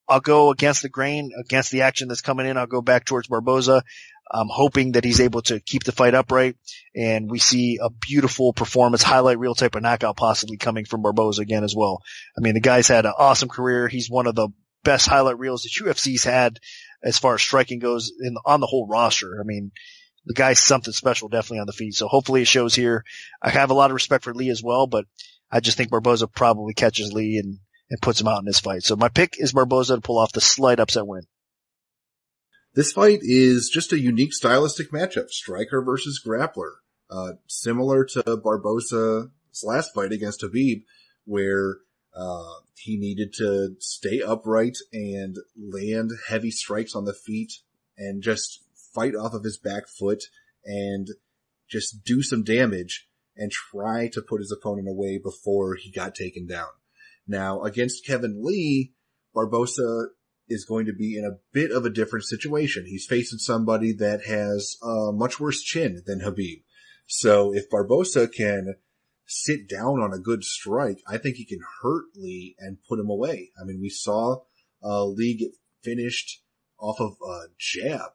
I'll go against the grain, against the action that's coming in. I'll go back towards Barboza. I'm hoping that he's able to keep the fight upright, and we see a beautiful performance, highlight reel type of knockout possibly coming from Barboza again as well. I mean, the guy's had an awesome career. He's one of the best highlight reels that UFC's had as far as striking goes on the whole roster. I mean, the guy's something special definitely on the feet. So hopefully it shows here. I have a lot of respect for Lee as well, but I just think Barboza probably catches Lee and puts him out in this fight. So my pick is Barboza to pull off the slight upset win.
This fight is just a unique stylistic matchup, striker versus grappler. Similar to Barboza's last fight against Khabib, where He needed to stay upright and land heavy strikes on the feet and just fight off of his back foot and just do some damage and try to put his opponent away before he got taken down. Now, against Kevin Lee, Barboza is going to be in a bit of a different situation. He's facing somebody that has a much worse chin than Khabib. So if Barboza can sit down on a good strike, I think he can hurt Lee and put him away. I mean, we saw Lee get finished off of a jab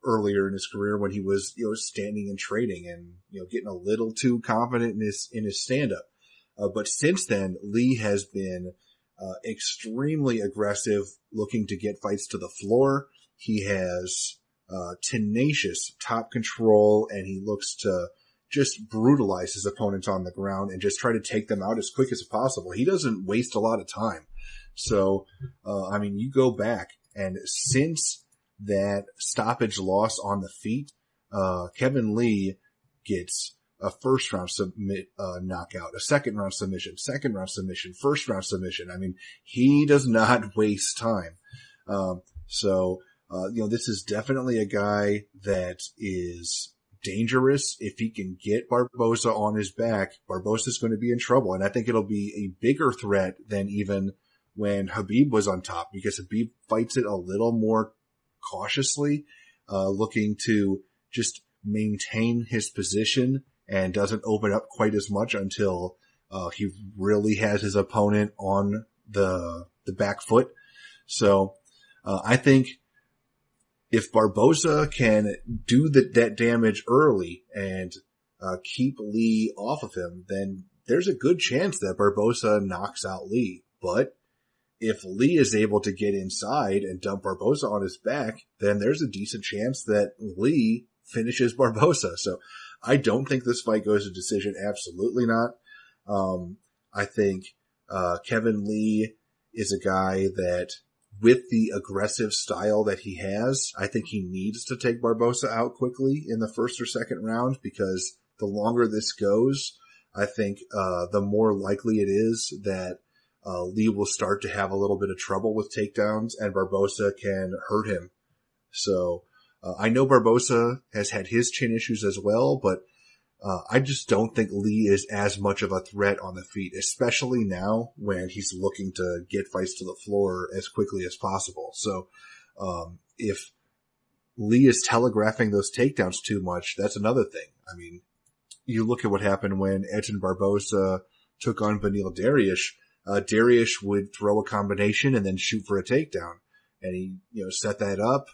earlier in his career when he was, standing and trading and, getting a little too confident in his stand-up. But since then, Lee has been extremely aggressive, looking to get fights to the floor. He has tenacious top control, and he looks to just brutalize his opponents on the ground and just try to take them out as quick as possible. He doesn't waste a lot of time. So, you go back, and since that stoppage loss on the feet, Kevin Lee gets a first round knockout, a second round submission, first round submission. I mean, he does not waste time. This is definitely a guy that is dangerous. If he can get Barboza on his back, Barboza's going to be in trouble. And I think it'll be a bigger threat than even when Khabib was on top, because Khabib fights it a little more cautiously, looking to just maintain his position and doesn't open up quite as much until he really has his opponent on the back foot. So I think if Barboza can do that damage early and keep Lee off of him, then there's a good chance that Barboza knocks out Lee. But if Lee is able to get inside and dump Barboza on his back, then there's a decent chance that Lee finishes Barboza. So I don't think this fight goes to decision. Absolutely not. I think Kevin Lee is a guy that, with the aggressive style that he has, I think he needs to take Barboza out quickly in the first or second round, because the longer this goes, I think the more likely it is that Lee will start to have a little bit of trouble with takedowns and Barboza can hurt him. So I know Barboza has had his chin issues as well, but I just don't think Lee is as much of a threat on the feet, especially now when he's looking to get fights to the floor as quickly as possible. So if Lee is telegraphing those takedowns too much, that's another thing. I mean, you look at what happened when Edgar Barboza took on Beneil Dariush. Dariush would throw a combination and then shoot for a takedown. And he, set that up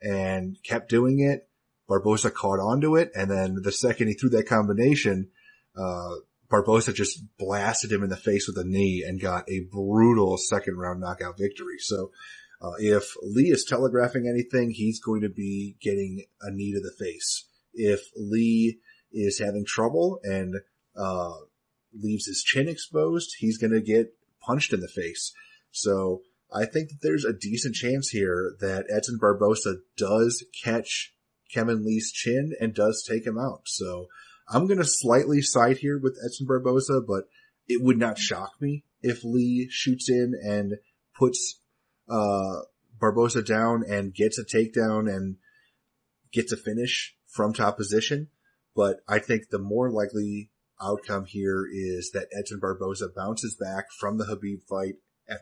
and kept doing it. Barboza caught onto it, and then the second he threw that combination, Barboza just blasted him in the face with a knee and got a brutal second round knockout victory. So if Lee is telegraphing anything, he's going to be getting a knee to the face. If Lee is having trouble and leaves his chin exposed, he's going to get punched in the face. So I think that there's a decent chance here that Edgar Barboza does catch Kevin Lee's chin and does take him out. So I'm going to slightly side here with Edgar Barboza, but it would not shock me if Lee shoots in and puts Barboza down and gets a takedown and gets a finish from top position. But I think the more likely outcome here is that Edgar Barboza bounces back from the Khabib fight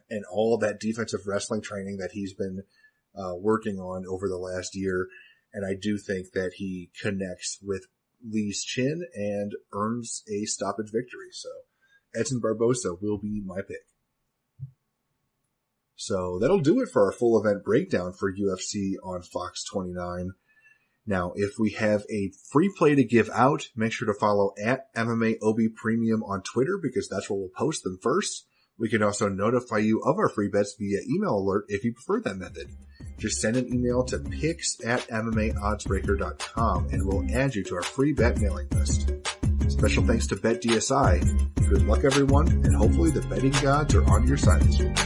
and all that defensive wrestling training that he's been working on over the last year. And I do think that he connects with Lee's chin and earns a stoppage victory. So Edgar Barboza will be my pick. So that'll do it for our full event breakdown for UFC on Fox 29. Now, if we have a free play to give out, make sure to follow at MMAOB Premium on Twitter, because that's where we'll post them first. We can also notify you of our free bets via email alert if you prefer that method. Just send an email to picks@MMAOddsBreaker.com and we'll add you to our free bet mailing list. Special thanks to BetDSI. Good luck, everyone, and hopefully the betting gods are on your side this week.